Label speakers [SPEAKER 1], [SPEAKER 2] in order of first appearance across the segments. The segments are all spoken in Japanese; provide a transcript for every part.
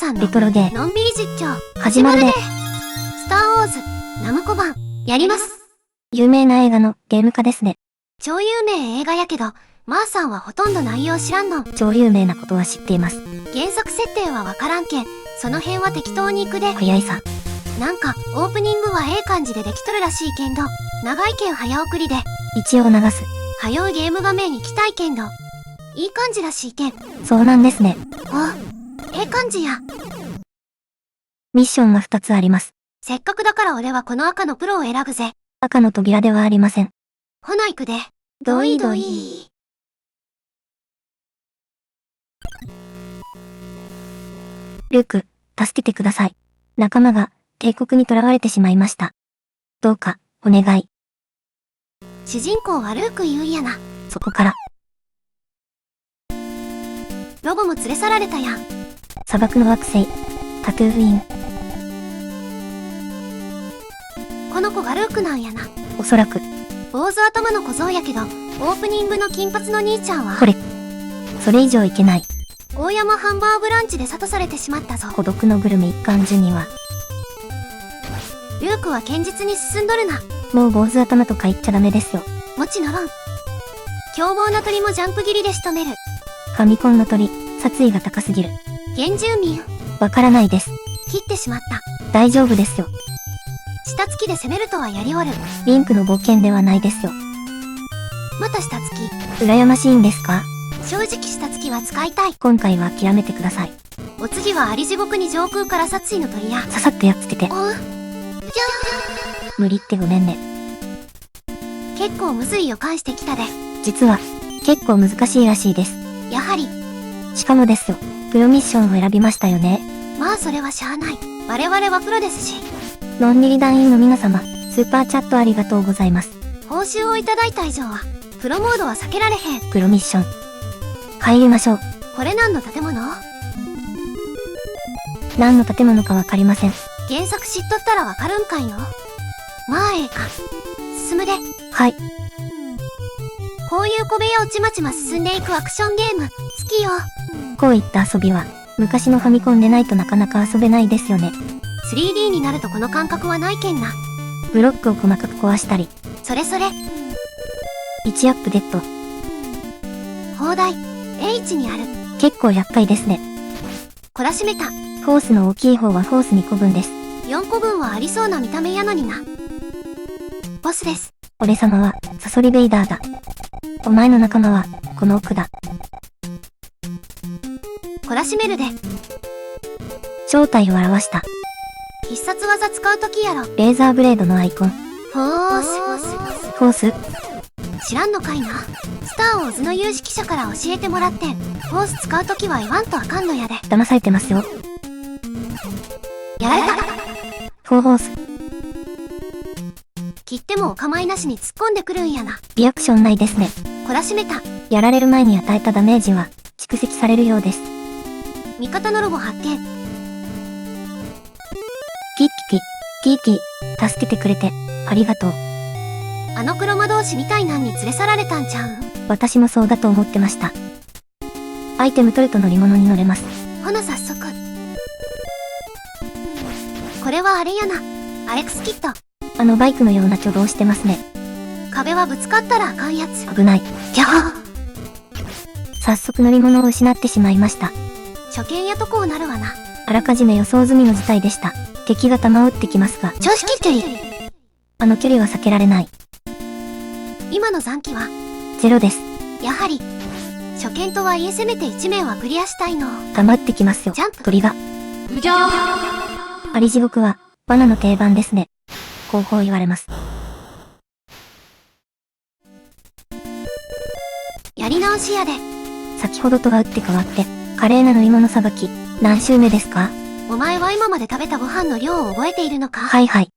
[SPEAKER 1] さんの
[SPEAKER 2] レトロゲー
[SPEAKER 1] のんびり実況
[SPEAKER 2] 始まるで。
[SPEAKER 1] スターウォーズナムコ版やります。
[SPEAKER 2] 有名な映画のゲーム化ですね。
[SPEAKER 1] 超有名映画やけど、まーさんはほとんど内容知らんの。
[SPEAKER 2] 超有名なことは知っています。
[SPEAKER 1] 原作設定はわからんけん、その辺は適当に行くで。
[SPEAKER 2] 早いさ。
[SPEAKER 1] なんかオープニングはええ感じでできとるらしいけんど、長いけん早送りで。
[SPEAKER 2] 一応流す。
[SPEAKER 1] 早うゲーム画面行きたいけんど、いい感じらしいけん。
[SPEAKER 2] そうなんですね。
[SPEAKER 1] ええ感じや。
[SPEAKER 2] ミッションが2つあります。
[SPEAKER 1] せっかくだから俺はこの赤のプロを選ぶぜ。
[SPEAKER 2] 赤の扉ではありません。
[SPEAKER 1] ほな行くで。
[SPEAKER 2] どいど
[SPEAKER 1] い。
[SPEAKER 2] ルーク、助けてください。仲間が帝国に囚われてしまいました。どうか、お願い。
[SPEAKER 1] 主人公はルーク言うんやな。
[SPEAKER 2] そこから、
[SPEAKER 1] ロボも連れ去られたやん。
[SPEAKER 2] 砂漠の惑星、タトゥーフィン。
[SPEAKER 1] この子がルークなんやな。
[SPEAKER 2] おそらく、
[SPEAKER 1] 坊主頭の小僧やけど、オープニングの金髪の兄ちゃんは
[SPEAKER 2] これ。それ以上いけない。
[SPEAKER 1] 大山ハンバーグランチで諭されてしまったぞ。
[SPEAKER 2] 孤独のグルメ一貫ジュニは、
[SPEAKER 1] ルークは堅実に進んどるな。
[SPEAKER 2] もう坊主頭とか言っちゃダメですよ。
[SPEAKER 1] もちろん。凶暴な鳥もジャンプ切りで仕留める。
[SPEAKER 2] ファミコンの鳥、殺意が高すぎる。
[SPEAKER 1] 原住民、
[SPEAKER 2] わからないです。
[SPEAKER 1] 切ってしまった。
[SPEAKER 2] 大丈夫ですよ。
[SPEAKER 1] 下付きで攻めるとはやりおる。
[SPEAKER 2] リンクの冒険ではないですよ。
[SPEAKER 1] また下付き。
[SPEAKER 2] 羨ましいんですか？
[SPEAKER 1] 正直下付きは使いたい。
[SPEAKER 2] 今回は諦めてください。
[SPEAKER 1] お次はあり地獄に上空から殺意の鳥や。
[SPEAKER 2] ささっとやっつけて。無理ってごめんね。
[SPEAKER 1] 結構むずい予感してきたで。
[SPEAKER 2] 実は、結構難しいらしいです。
[SPEAKER 1] やはり。
[SPEAKER 2] しかもですよ、プロミッションを選びましたよね。
[SPEAKER 1] まあそれはしゃあない。我々はプロですし。
[SPEAKER 2] のんにり団員の皆様、スーパーチャットありがとうございます。
[SPEAKER 1] 報酬をいただいた以上は、プロモードは避けられへん。
[SPEAKER 2] プロミッション。入りましょう。
[SPEAKER 1] これ何の建物？
[SPEAKER 2] 何の建物かわかりません。
[SPEAKER 1] 原作知っとったらわかるんかいの？まあええか。進むで。
[SPEAKER 2] はい。
[SPEAKER 1] こういう小部屋をちまちま進んでいくアクションゲーム、好きよ。
[SPEAKER 2] こういった遊びは、昔のファミコンでないとなかなか遊べないですよね。
[SPEAKER 1] 3D になるとこの感覚はないけんな。
[SPEAKER 2] ブロックを細かく壊したり。
[SPEAKER 1] それそれ。
[SPEAKER 2] 1アップデッド。
[SPEAKER 1] 砲台、H にある。
[SPEAKER 2] 結構厄介ですね。
[SPEAKER 1] 懲らしめた。
[SPEAKER 2] フォースの大きい方はフォース2個分です。
[SPEAKER 1] 4個分はありそうな見た目やのにな。ボスです。
[SPEAKER 2] 俺様は、サソリベイダーだ。お前の仲間は、この奥だ。
[SPEAKER 1] 懲らしめるで。
[SPEAKER 2] 正体を表した。
[SPEAKER 1] 必殺技使うときやろ。
[SPEAKER 2] レーザーブレードのアイコン。
[SPEAKER 1] フォー
[SPEAKER 2] フォース。
[SPEAKER 1] ス。知らんのかいな。スターウォーズの有識者から教えてもらってん。フォース使うときは言わんとあかんのやで。
[SPEAKER 2] 騙されてますよ。
[SPEAKER 1] やられた。
[SPEAKER 2] フォース。
[SPEAKER 1] 切ってもお構いなしに突っ込んでくるんやな。
[SPEAKER 2] リアクションないですね。
[SPEAKER 1] 懲らしめた。
[SPEAKER 2] やられる前に与えたダメージは、蓄積されるようです。
[SPEAKER 1] 味方のロボ発見。
[SPEAKER 2] キッキキ、キーキー、助けてくれて、ありがとう。
[SPEAKER 1] あの黒魔導士みたいなんに連れ去られたんちゃうん？
[SPEAKER 2] 私もそうだと思ってました。アイテム取ると乗り物に乗れます。
[SPEAKER 1] ほな早速。これはあれやな。アレクスキット。
[SPEAKER 2] あのバイクのような挙動してますね。
[SPEAKER 1] 壁はぶつかったらあかんやつ。
[SPEAKER 2] 危ない。
[SPEAKER 1] ギャー。
[SPEAKER 2] 早速乗り物を失ってしまいました。
[SPEAKER 1] 初見やとこうなるわな。
[SPEAKER 2] あらかじめ予想済みの事態でした。敵が弾を撃ってきますが、
[SPEAKER 1] 常識距離。
[SPEAKER 2] あの距離は避けられない。
[SPEAKER 1] 今の残機は
[SPEAKER 2] 0です。
[SPEAKER 1] やはり初見とはいえせめて1面はクリアしたいの。
[SPEAKER 2] 頑張ってきますよ。
[SPEAKER 1] ジャンプ。
[SPEAKER 2] 鳥が。
[SPEAKER 1] うぎゃー。
[SPEAKER 2] あり地獄は、罠の定番ですね。後方言われます。
[SPEAKER 1] やり直しやで。
[SPEAKER 2] 先ほどとは打って変わって、華麗な乗り物さばき、何周目ですか？
[SPEAKER 1] お前は今まで食べたご飯の量を覚えているのか？
[SPEAKER 2] はいはい。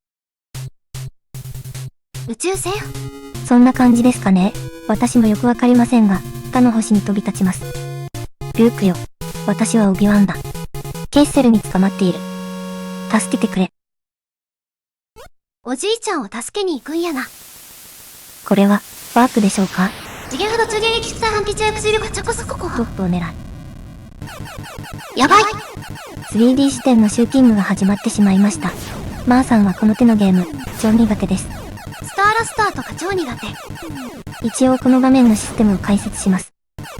[SPEAKER 1] 宇宙船？
[SPEAKER 2] そんな感じですかね。私もよくわかりませんが、他の星に飛び立ちます。ルークよ。私はオビワンだ。ケッセルに捕まっている。助けてくれ。
[SPEAKER 1] おじいちゃんを助けに行くんやな。
[SPEAKER 2] これは、ワープでしょうか？
[SPEAKER 1] 次元波動中撃出反撃中薬力チャコスココ。
[SPEAKER 2] トップを狙い。
[SPEAKER 1] やばい。
[SPEAKER 2] 3D 視点のシューティングが始まってしまいました。マーさんはこの手のゲーム、超苦手です。
[SPEAKER 1] スターラスターとか超苦手。
[SPEAKER 2] 一応この場面のシステムを解説します。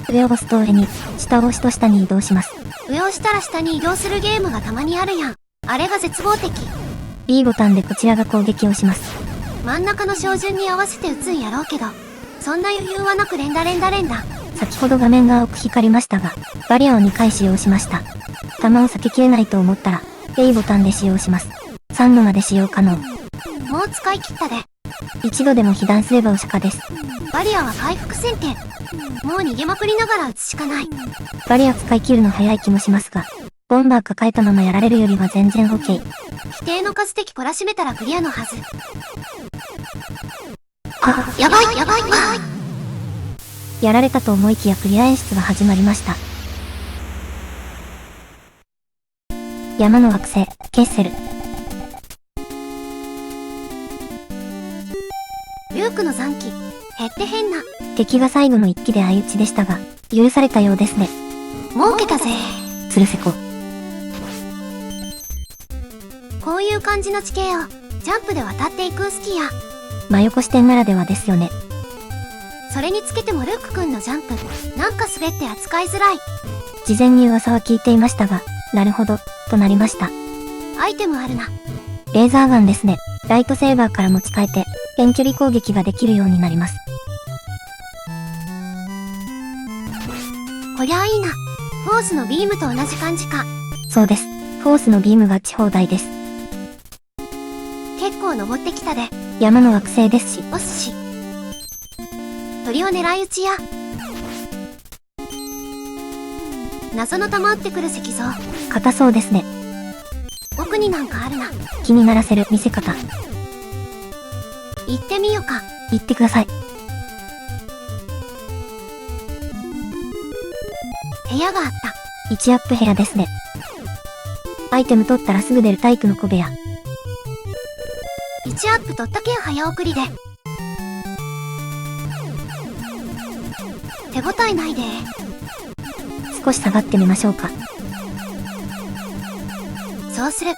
[SPEAKER 2] 上を押すと上に、下を押すと下に移動します。
[SPEAKER 1] 上をしたら下に移動するゲームがたまにあるやん。あれが絶望的。
[SPEAKER 2] B ボタンでこちらが攻撃をします。
[SPEAKER 1] 真ん中の照準に合わせて撃つんやろうけど、そんな余裕はなく連打。
[SPEAKER 2] 先ほど画面が青く光りましたが、バリアを2回使用しました。弾を避けきれないと思ったら、A ボタンで使用します。3度まで使用可能。
[SPEAKER 1] もう使い切ったで。
[SPEAKER 2] 一度でも被弾すればお釈迦です。
[SPEAKER 1] バリアは回復せんて。もう逃げまくりながら撃つしかない。
[SPEAKER 2] バリア使い切るの早い気もしますが、ボンバー抱えたままやられるよりは全然 OK。
[SPEAKER 1] 規定の数的懲らしめたらクリアのはず。
[SPEAKER 2] やばいやられたと思いきやクリア演出が始まりました。山の惑星、ケッセル。
[SPEAKER 1] ルークの残機、減って変な。
[SPEAKER 2] 敵が最後の一騎で相打ちでしたが、許されたようですね。
[SPEAKER 1] 儲けたぜ。
[SPEAKER 2] つるせこ。
[SPEAKER 1] こういう感じの地形を、ジャンプで渡っていく好きや。
[SPEAKER 2] 真横視点ならではですよね。
[SPEAKER 1] それにつけてもルークくんのジャンプ、なんか滑って扱いづらい。
[SPEAKER 2] 事前に噂は聞いていましたが、なるほど、となりました。
[SPEAKER 1] アイテムあるな。
[SPEAKER 2] レーザーガンですね。ライトセーバーから持ち替えて、遠距離攻撃ができるようになります。
[SPEAKER 1] こりゃあいいな。フォースのビームと同じ感じか。
[SPEAKER 2] そうです。フォースのビームが地放題です。
[SPEAKER 1] 結構登ってきたで。
[SPEAKER 2] 山の惑星ですし。
[SPEAKER 1] お寿司。鳥を狙い撃ちや。謎の弾撃ってくる石像。
[SPEAKER 2] 硬そうですね。
[SPEAKER 1] 奥になんかあるな。
[SPEAKER 2] 気にならせる見せ方。
[SPEAKER 1] 行ってみよか。
[SPEAKER 2] 行ってください。
[SPEAKER 1] 部屋があった。
[SPEAKER 2] 1アップ部屋ですね。アイテム取ったらすぐ出る体育の小部屋。
[SPEAKER 1] 1アップ取ったけん早送りで。手応えないで。
[SPEAKER 2] 少し下がってみましょうか。
[SPEAKER 1] そうする。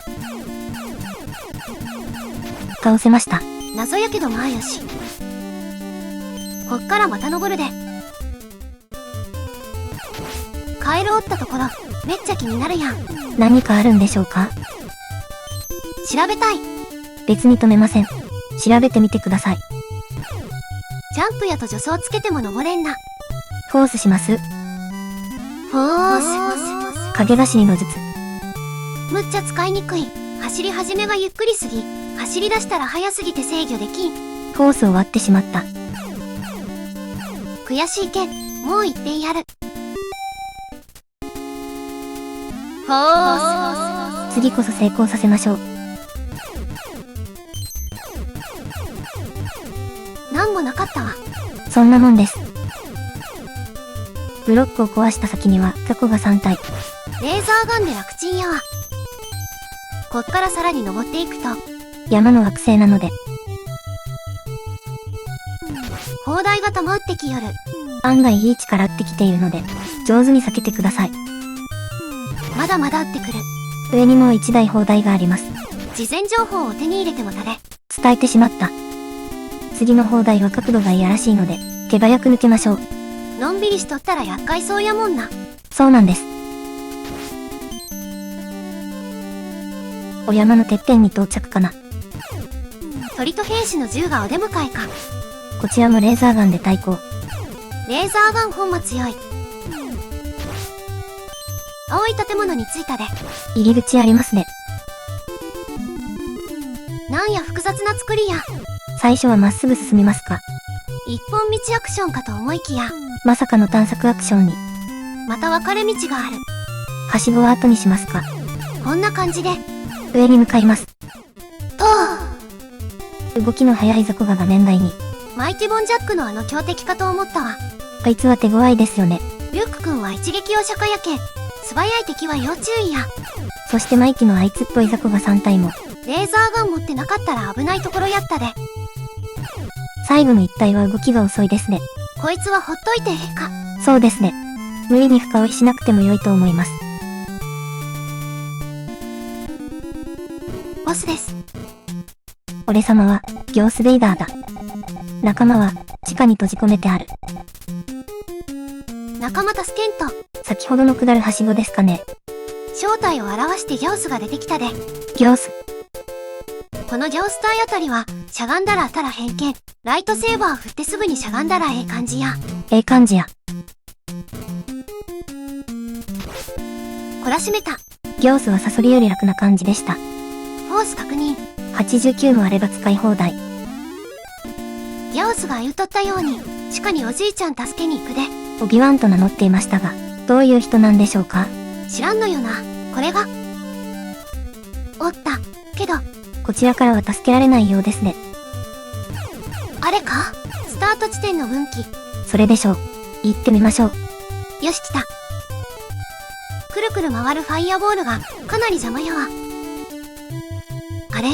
[SPEAKER 2] 倒せました。
[SPEAKER 1] 謎やけどまあよし。こっからまた登るで。カエル折ったところ、めっちゃ気になるやん。
[SPEAKER 2] 何かあるんでしょうか？
[SPEAKER 1] 調べたい。
[SPEAKER 2] 別に止めません。調べてみてください。
[SPEAKER 1] ジャンプやと助走つけても登れんな。
[SPEAKER 2] フォースします？
[SPEAKER 1] フォース。
[SPEAKER 2] 影走りの術。
[SPEAKER 1] むっちゃ使いにくい。走り始めがゆっくりすぎ。走り出したら速すぎて制御できん。
[SPEAKER 2] フォースを割ってしまった。
[SPEAKER 1] 悔しいけん、もう一点やる。フォース。
[SPEAKER 2] 次こそ成功させましょう。
[SPEAKER 1] なんもなかったわ。
[SPEAKER 2] そんなもんです。ブロックを壊した先には雑魚が3体。
[SPEAKER 1] レーザーガンで楽ちんやわ。こっからさらに登っていくと
[SPEAKER 2] 山の惑星なので
[SPEAKER 1] 砲台が弾撃ってきよる。
[SPEAKER 2] 案外いい位置から撃ってきているので上手に避けてください。
[SPEAKER 1] まだまだ撃ってくる。
[SPEAKER 2] 上にもう1台砲台があります。
[SPEAKER 1] 事前情報を手に入れてもたで。
[SPEAKER 2] 伝えてしまった。次の砲台は角度がいやらしいので手早く抜けましょう。
[SPEAKER 1] のんびりしとったら厄介そうやもんな。
[SPEAKER 2] そうなんです。お山のてっぺんに到着かな。
[SPEAKER 1] 鳥と兵士の銃がお出迎えか。
[SPEAKER 2] こちらもレーザーガンで対抗。
[SPEAKER 1] レーザーガン本も強い。青い建物に着いたで。
[SPEAKER 2] 入り口ありますね。
[SPEAKER 1] なんや複雑な作りや。
[SPEAKER 2] 最初はまっすぐ進みますか。
[SPEAKER 1] 一本道アクションかと思いきや
[SPEAKER 2] まさかの探索アクションに。
[SPEAKER 1] また分かれ道がある。
[SPEAKER 2] はしごは後にしますか。
[SPEAKER 1] こんな感じで
[SPEAKER 2] 上に向かいます。
[SPEAKER 1] と
[SPEAKER 2] 動きの速い雑魚が画面外に。
[SPEAKER 1] マイティボンジャックのあの強敵かと思ったわ。
[SPEAKER 2] あいつは手強いですよね。
[SPEAKER 1] リュック君は一撃を釈迦やけ。素早い敵は要注意や。
[SPEAKER 2] そしてマイキのあいつっぽい雑魚が3体も。
[SPEAKER 1] レーザーガン持ってなかったら危ないところやったで。
[SPEAKER 2] 最後の1体は動きが遅いですね。
[SPEAKER 1] こいつはほっといてええか。
[SPEAKER 2] そうですね。無理に深追いしなくても良いと思います。
[SPEAKER 1] ボスです。
[SPEAKER 2] 俺様は、ギョースベイダーだ。仲間は、地下に閉じ込めてある。
[SPEAKER 1] 仲間助けんと。
[SPEAKER 2] 先ほどの下るはしごですかね。
[SPEAKER 1] 正体を表してギョースが出てきたで。
[SPEAKER 2] ギョース。
[SPEAKER 1] このギョース体あたりは、しゃがんだらあたら偏見。ライトセーバー振ってすぐにしゃがんだらええ感じや。
[SPEAKER 2] ええ感じや。
[SPEAKER 1] 懲らしめた。
[SPEAKER 2] ギョースはサソリより楽な感じでした。
[SPEAKER 1] フォース確認。
[SPEAKER 2] 89もあれば使い放題。
[SPEAKER 1] ギョースが言うとったように、地下におじいちゃん助けに行くで。
[SPEAKER 2] オビワンと名乗っていましたが、どういう人なんでしょうか？
[SPEAKER 1] 知らんのよな、これが。おった、けど。
[SPEAKER 2] こちらからは助けられないようですね。
[SPEAKER 1] あれか？スタート地点の分岐。
[SPEAKER 2] それでしょう。行ってみましょう。
[SPEAKER 1] よし来た。くるくる回るファイアボールがかなり邪魔やわ。あれ？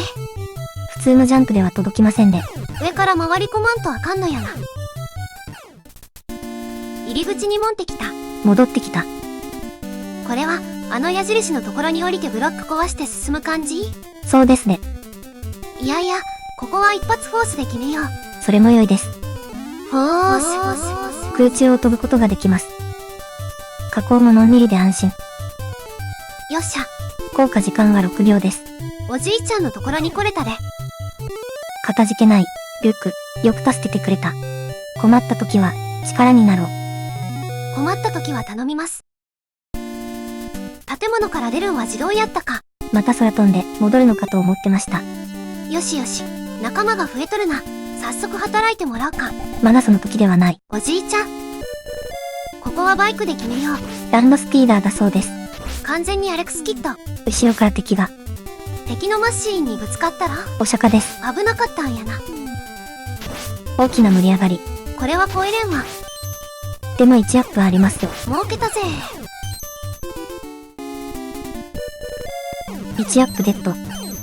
[SPEAKER 2] 普通のジャンプでは届きませんで。
[SPEAKER 1] 上から回り込まんとあかんのやな。入り口にもんてきた。
[SPEAKER 2] 戻ってきた。
[SPEAKER 1] これは、あの矢印のところに降りてブロック壊して進む感じ？
[SPEAKER 2] そうですね。
[SPEAKER 1] いやいや、ここは一発フォースで決めよう。
[SPEAKER 2] それも良いです。
[SPEAKER 1] フォース。
[SPEAKER 2] 空中を飛ぶことができます。加工ものんびりで安心。
[SPEAKER 1] よっしゃ。
[SPEAKER 2] 効果時間は6秒です。
[SPEAKER 1] おじいちゃんのところに来れたで。
[SPEAKER 2] かたじけない。リュック、よく助けてくれた。困った時は、力になろう。
[SPEAKER 1] 困った時は頼みます。建物から出るんは自動やったか。
[SPEAKER 2] また空飛んで戻るのかと思ってました。
[SPEAKER 1] よしよし、仲間が増えとるな。早速働いてもらうか。
[SPEAKER 2] まだその時ではない。
[SPEAKER 1] おじいちゃん。ここはバイクで決めよう。
[SPEAKER 2] ランドスピーダーだそうです。
[SPEAKER 1] 完全にアレクスキッド。
[SPEAKER 2] 後ろから敵が。
[SPEAKER 1] 敵のマシーンにぶつかったら
[SPEAKER 2] お釈迦です。
[SPEAKER 1] 危なかったんやな。
[SPEAKER 2] 大きな盛り上がり。
[SPEAKER 1] これは超えれんわ。
[SPEAKER 2] でも1アップありますよ。
[SPEAKER 1] 儲けたぜ。
[SPEAKER 2] 1アップデッド。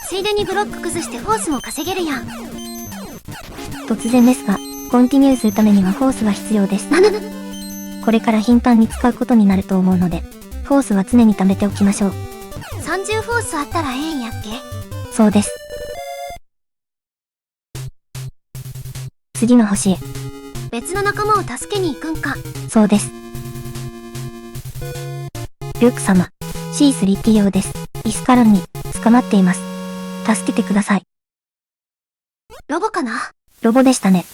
[SPEAKER 1] ついでにブロック崩してフォースも稼げるやん。
[SPEAKER 2] 突然ですが、コンティニューするためにはフォースが必要です。これから頻繁に使うことになると思うので、フォースは常に貯めておきましょう。
[SPEAKER 1] 30フォースあったらええんやっけ？
[SPEAKER 2] そうです。次の星へ。
[SPEAKER 1] 別の仲間を助けに行くんか。
[SPEAKER 2] そうです。ルーク様、C3PO です。イスカロンに捕まっています。助けてください。
[SPEAKER 1] ロボかな？
[SPEAKER 2] ロボでしたね。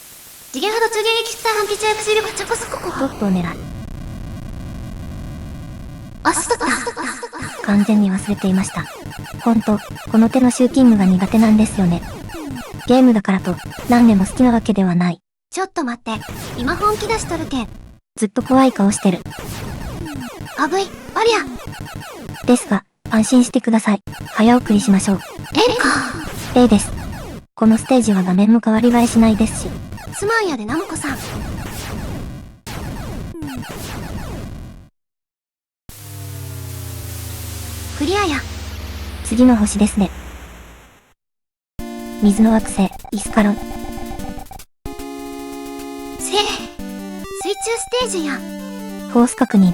[SPEAKER 1] 次元波動中撃出対反撃中薬力チョコスココ。
[SPEAKER 2] ドットを狙う。
[SPEAKER 1] あ、しとった。
[SPEAKER 2] 完全に忘れていました。本当、この手のシューティングが苦手なんですよね。ゲームだからと、何でも好きなわけではない。
[SPEAKER 1] ちょっと待って、今本気出しとるけん。
[SPEAKER 2] ずっと怖い顔してる。
[SPEAKER 1] あぶい、ありゃ。
[SPEAKER 2] ですが、安心してください。早送りしましょう。
[SPEAKER 1] ええか。
[SPEAKER 2] 例です。このステージは画面も変わり映えしないですし。
[SPEAKER 1] すまんやでナムコさん。クリアや。
[SPEAKER 2] 次の星ですね。水の惑星、イスカロン。
[SPEAKER 1] 水中ステージや。
[SPEAKER 2] フォース確認。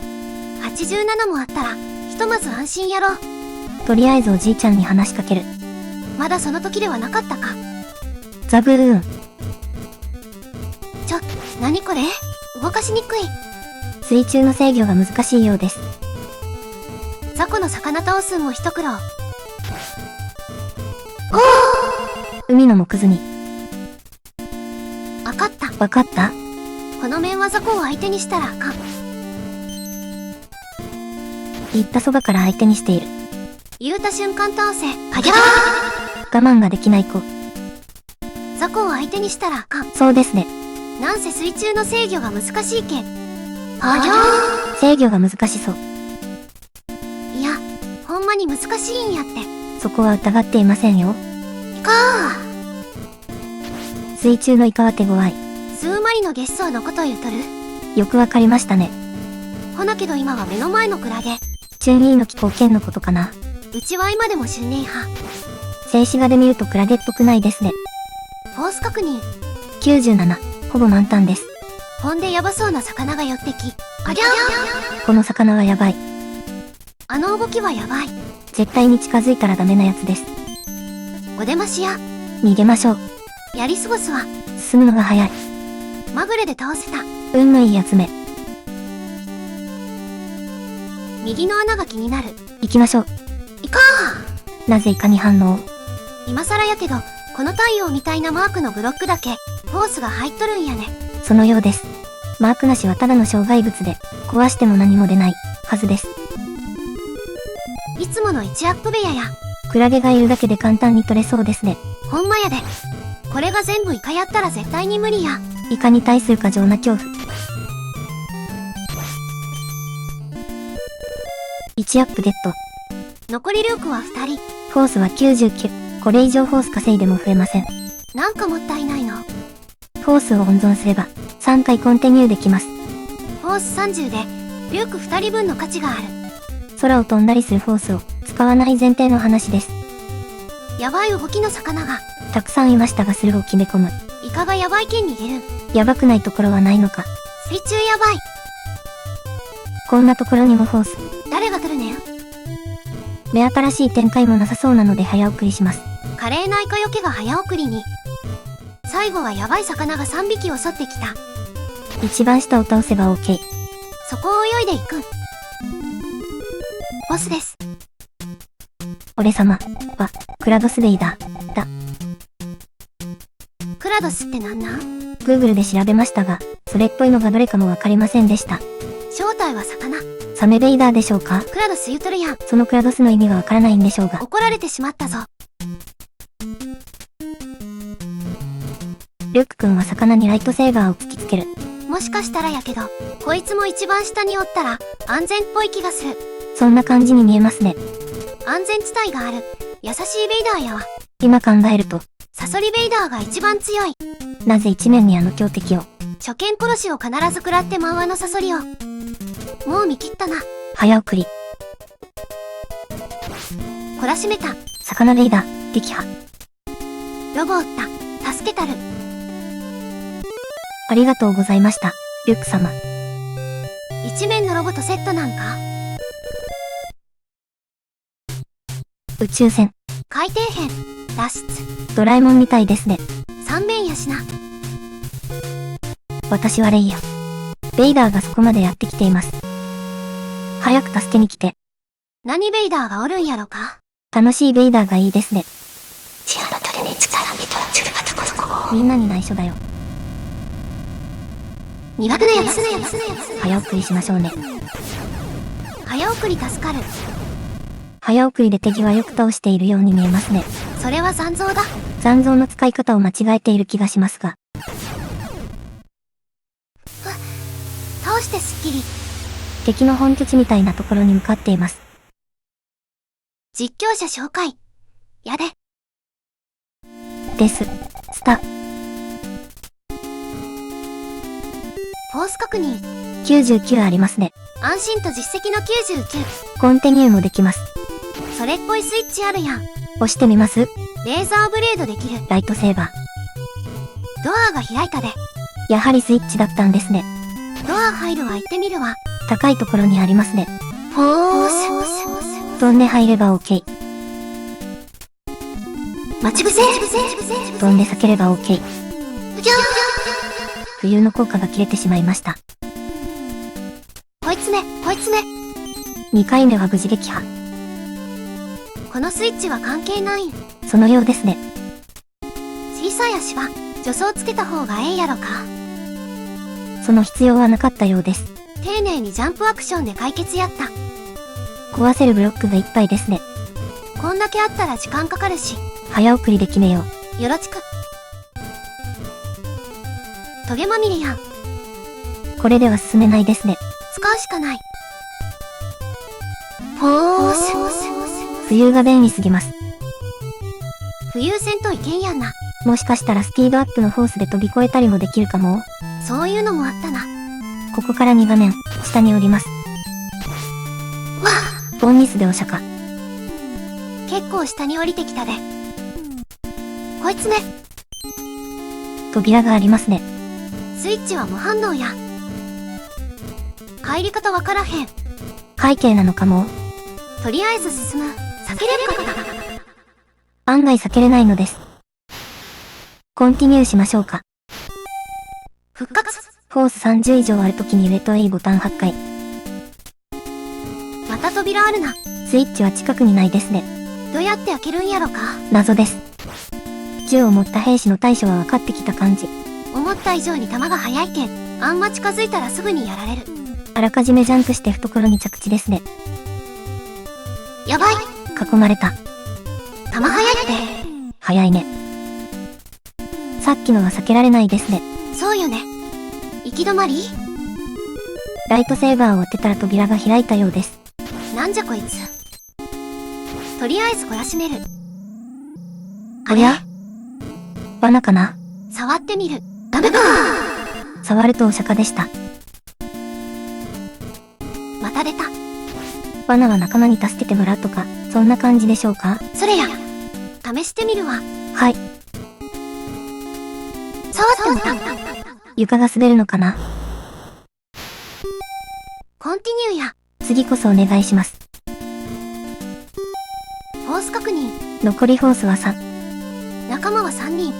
[SPEAKER 1] 87もあったら、ひとまず安心やろ。
[SPEAKER 2] とりあえずおじいちゃんに話しかける。
[SPEAKER 1] まだその時ではなかったか。
[SPEAKER 2] ザブーン。
[SPEAKER 1] 何これ？動かしにくい。
[SPEAKER 2] 水中の制御が難しいようです。
[SPEAKER 1] 雑魚の魚倒すんも一苦労。
[SPEAKER 2] 海の木図に。
[SPEAKER 1] わかった。
[SPEAKER 2] わかった？
[SPEAKER 1] この面は雑魚を相手にしたらあかん。
[SPEAKER 2] 言ったそばから相手にしている。
[SPEAKER 1] 言うた瞬間倒せ。あぎゃ
[SPEAKER 2] 我慢ができない子。
[SPEAKER 1] 雑魚を相手にしたらあかん。
[SPEAKER 2] そうですね。
[SPEAKER 1] なんせ水中の制御が難しいけん。あぎゃ
[SPEAKER 2] 制御が難しそう。
[SPEAKER 1] いや、ほんまに難しいんやって。
[SPEAKER 2] そこは疑っていませんよ。
[SPEAKER 1] か
[SPEAKER 2] 水中のイカは手強い。
[SPEAKER 1] スーマリの月相のこと言うとる？
[SPEAKER 2] よくわかりましたね。
[SPEAKER 1] ほなけど今は目の前のクラゲ。
[SPEAKER 2] チュンリーの気候圏のことかな。
[SPEAKER 1] うちは今でも春年派。
[SPEAKER 2] 静止画で見るとクラゲっぽくないですね。
[SPEAKER 1] フォース確認。
[SPEAKER 2] 97、ほぼ満タンです。
[SPEAKER 1] ほんでヤバそうな魚が寄ってき。あぎゃ
[SPEAKER 2] この魚はやばい。
[SPEAKER 1] あの動きはやばい。
[SPEAKER 2] 絶対に近づいたらダメなやつです。
[SPEAKER 1] お出ましや。
[SPEAKER 2] 逃げましょう。
[SPEAKER 1] やり過ごすわ。
[SPEAKER 2] 進むのが早い。
[SPEAKER 1] まぐれで倒せた。
[SPEAKER 2] 運のいいやつめ。
[SPEAKER 1] 右の穴が気になる。
[SPEAKER 2] 行きましょう。
[SPEAKER 1] いか
[SPEAKER 2] なぜイカに反応。
[SPEAKER 1] 今更やけど、この太陽みたいなマークのブロックだけ、フォースが入っとるんやね。
[SPEAKER 2] そのようです。マークなしはただの障害物で、壊しても何も出ないはずです。
[SPEAKER 1] いつもの1アップ部屋や。
[SPEAKER 2] クラゲがいるだけで簡単に取れそうですね。
[SPEAKER 1] ほんまやで。これが全部イカやったら絶対に無理や。
[SPEAKER 2] イカに対する過剰な恐怖。1アップゲット。
[SPEAKER 1] 残りルークは2人。
[SPEAKER 2] フォースは99。これ以上フォース稼いでも増えません。
[SPEAKER 1] なんかもったいないの。
[SPEAKER 2] フォースを温存すれば、3回コンティニューできます。
[SPEAKER 1] フォース30で、ルーク2人分の価値がある。
[SPEAKER 2] 空を飛んだりするフォースを使わない前提の話です。
[SPEAKER 1] やばい動きの魚が。
[SPEAKER 2] たくさんいましたがスルーを決め込む。
[SPEAKER 1] イカがやばい剣に出るん。
[SPEAKER 2] やばくないところはないのか。
[SPEAKER 1] 水中やばい。
[SPEAKER 2] こんなところにもフォース。
[SPEAKER 1] 誰が来るねん。
[SPEAKER 2] 目新しい展開もなさそうなので早送りします。
[SPEAKER 1] 華麗なイカよけが早送りに。最後はやばい魚が3匹襲ってきた。
[SPEAKER 2] 一番下を倒せば OK。
[SPEAKER 1] そこを泳いでいく。ボスです。
[SPEAKER 2] 俺様は、クラドスベイダー、だ。
[SPEAKER 1] クラドスってなんなん？
[SPEAKER 2] Google で調べましたが、それっぽいのがどれかもわかりませんでした。
[SPEAKER 1] 正体は魚。
[SPEAKER 2] サメベイダーでしょうか？
[SPEAKER 1] クラドス言うとるやん。
[SPEAKER 2] そのクラドスの意味がわからないんでしょうが。
[SPEAKER 1] 怒られてしまったぞ。
[SPEAKER 2] リュック君は魚にライトセーバーを突きつける。
[SPEAKER 1] もしかしたらやけど、こいつも一番下におったら、安全っぽい気がする。
[SPEAKER 2] そんな感じに見えますね。
[SPEAKER 1] 安全地帯がある。優しいベイダーやわ。
[SPEAKER 2] 今考えると、
[SPEAKER 1] サソリベイダーが一番強い。
[SPEAKER 2] なぜ一面にあの強敵を。
[SPEAKER 1] 初見殺しを必ず食らってまうあのサソリを。もう見切ったな。
[SPEAKER 2] 早送り。
[SPEAKER 1] 懲らしめた。
[SPEAKER 2] 魚ベイダー、撃破。
[SPEAKER 1] ロボを撃った。助けたる。
[SPEAKER 2] ありがとうございました、リュック様。
[SPEAKER 1] 一面のロボとセットなんか？
[SPEAKER 2] 宇宙船。
[SPEAKER 1] 海底編。脱出。
[SPEAKER 2] ドラえもんみたいですね。
[SPEAKER 1] 三面やしな。
[SPEAKER 2] 私はレイヤ。ベイダーがそこまでやってきています。早く助けに来て。
[SPEAKER 1] 何ベイダーがおるんやろか？
[SPEAKER 2] 楽しいベイダーがいいですね。みんなに内緒だよ。
[SPEAKER 1] 苦手なやつ。
[SPEAKER 2] 早送りしましょうね。
[SPEAKER 1] 早送り助かる。
[SPEAKER 2] 早送りで敵はよく倒しているように見えますね。
[SPEAKER 1] それは残像だ。
[SPEAKER 2] 残像の使い方を間違えている気がしますが。
[SPEAKER 1] 倒してスッキリ。
[SPEAKER 2] 敵の本拠地みたいなところに向かっています。
[SPEAKER 1] 実況者紹介。やで。
[SPEAKER 2] です。スタ。
[SPEAKER 1] フォース確認。
[SPEAKER 2] 99ありますね。
[SPEAKER 1] 安心と実績の99。
[SPEAKER 2] コンティニューもできます。
[SPEAKER 1] それっぽいスイッチあるやん。
[SPEAKER 2] 押してみます？
[SPEAKER 1] レーザーブレードできる。
[SPEAKER 2] ライトセーバー。
[SPEAKER 1] ドアが開いたで。
[SPEAKER 2] やはりスイッチだったんですね。
[SPEAKER 1] ドア入るわ、行ってみるわ。
[SPEAKER 2] 高いところにありますね。
[SPEAKER 1] フォース。
[SPEAKER 2] 飛んで入れば OK。
[SPEAKER 1] 待ち伏せ。
[SPEAKER 2] 飛んで避ければ OK。浮遊の効果が切れてしまいました。
[SPEAKER 1] こいつめ。
[SPEAKER 2] 2回目は無事撃破。
[SPEAKER 1] このスイッチは関係ないん。
[SPEAKER 2] そのようですね。
[SPEAKER 1] 小さい足は、助走つけた方がええやろか。
[SPEAKER 2] その必要はなかったようです。
[SPEAKER 1] 丁寧にジャンプアクションで解決やった。
[SPEAKER 2] 壊せるブロックがいっぱいですね。
[SPEAKER 1] こんだけあったら時間かかるし。
[SPEAKER 2] 早送りで決めよ
[SPEAKER 1] う。よろしく。トゲまみれやん。
[SPEAKER 2] これでは進めないですね。
[SPEAKER 1] 使うしかない。フォース。
[SPEAKER 2] 浮遊が便利すぎます。
[SPEAKER 1] 浮遊せんといけんやんな。
[SPEAKER 2] もしかしたらスピードアップのフォースで飛び越えたりもできるかも。
[SPEAKER 1] そういうのもあったな。
[SPEAKER 2] ここから2画面、下に降ります。
[SPEAKER 1] わ
[SPEAKER 2] あ、ボンミスでお釈迦。
[SPEAKER 1] 結構下に降りてきたで。こいつね。
[SPEAKER 2] 扉がありますね。
[SPEAKER 1] スイッチは無反応や。入り方わからへん。
[SPEAKER 2] 背景なのかも。
[SPEAKER 1] とりあえず進む。避けれるかな。
[SPEAKER 2] 案外避けれないのです。コンティニューしましょうか。
[SPEAKER 1] 復活。
[SPEAKER 2] フォース30以上あるときに上と A ボタン8回。
[SPEAKER 1] また扉あるな。
[SPEAKER 2] スイッチは近くにないですね。
[SPEAKER 1] どうやって開けるんやろか。
[SPEAKER 2] 謎です。銃を持った兵士の対処は分かってきた感じ。
[SPEAKER 1] 思った以上に弾が速いけん、あんま近づいたらすぐにやられる。
[SPEAKER 2] あらかじめジャンプして懐に着地ですね。
[SPEAKER 1] やばい。
[SPEAKER 2] 囲まれた。
[SPEAKER 1] 弾速いって。
[SPEAKER 2] 早いね。さっきのは避けられないですね。
[SPEAKER 1] そうよね。行き止まり？
[SPEAKER 2] ライトセーバーを当てたら扉が開いたようです。
[SPEAKER 1] なんじゃこいつ。とりあえず懲らしめる。
[SPEAKER 2] おや？罠かな？
[SPEAKER 1] 触ってみる。ダメか。
[SPEAKER 2] 触るとお釈迦でした。
[SPEAKER 1] また出た。
[SPEAKER 2] 罠は仲間に助けてもらうとか、そんな感じでしょうか？
[SPEAKER 1] それや。試してみるわ。
[SPEAKER 2] はい。
[SPEAKER 1] 触ってみた。
[SPEAKER 2] 床が滑るのかな？
[SPEAKER 1] コンティニューや。
[SPEAKER 2] 次こそお願いします。
[SPEAKER 1] フォース確認。
[SPEAKER 2] 残りフォースは3。
[SPEAKER 1] 仲間は3人。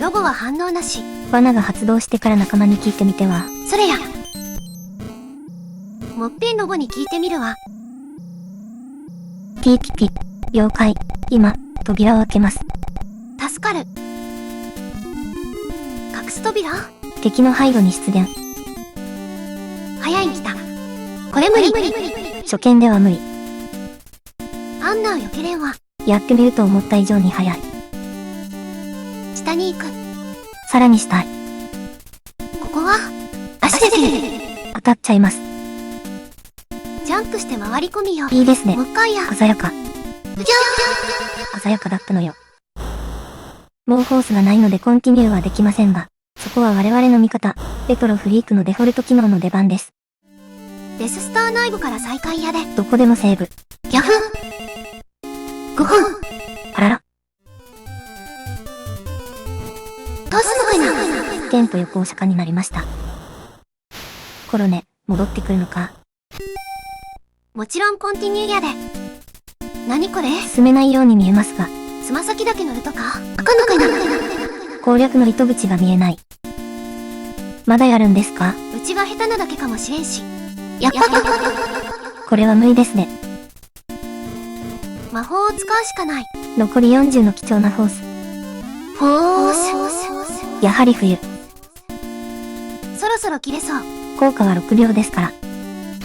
[SPEAKER 1] ロボは反応なし。
[SPEAKER 2] 罠が発動してから仲間に聞いてみては。
[SPEAKER 1] それや。もっぺんロボに聞いてみるわ。
[SPEAKER 2] ピーピピ。了解。今、扉を開けます。
[SPEAKER 1] 助かる。隠す扉？
[SPEAKER 2] 敵の背後に出現。
[SPEAKER 1] 早いん来た。これ無理。
[SPEAKER 2] 初見では無理。
[SPEAKER 1] あんなん避けれんわ。
[SPEAKER 2] やってみると思った以上に早い。
[SPEAKER 1] 下に行く。
[SPEAKER 2] さらにしたい。
[SPEAKER 1] ここは足で出る。
[SPEAKER 2] 当たっちゃいます。
[SPEAKER 1] ジャンプして回り込みよ。
[SPEAKER 2] いいですね。
[SPEAKER 1] もう一回や。
[SPEAKER 2] 鮮やか。鮮やかだったのよ。もうフォースがないのでコンティニューはできませんが、そこは我々の味方、レトロフリークのデフォルト機能の出番です。
[SPEAKER 1] デススター内部から再開やで。
[SPEAKER 2] どこでもセーブ。
[SPEAKER 1] ギャフン。5分。
[SPEAKER 2] あらら。
[SPEAKER 1] どうすんのかな。
[SPEAKER 2] テンポ横お釈迦になりました。コロネ、戻ってくるのか。
[SPEAKER 1] もちろんコンティニューやで。何これ？
[SPEAKER 2] 進めないように見えますが。
[SPEAKER 1] つま先だけ乗るとか？あかんのかな。
[SPEAKER 2] 攻略の糸口が見えない。まだやるんですか？
[SPEAKER 1] うちが下手なだけかもしれんし。やっぱ
[SPEAKER 2] これは無理ですね。
[SPEAKER 1] 魔法を使うしかない。
[SPEAKER 2] 残り40の貴重なフォース。
[SPEAKER 1] フォース。
[SPEAKER 2] やはり冬。
[SPEAKER 1] そろそろ切れそう。
[SPEAKER 2] 効果は6秒ですから。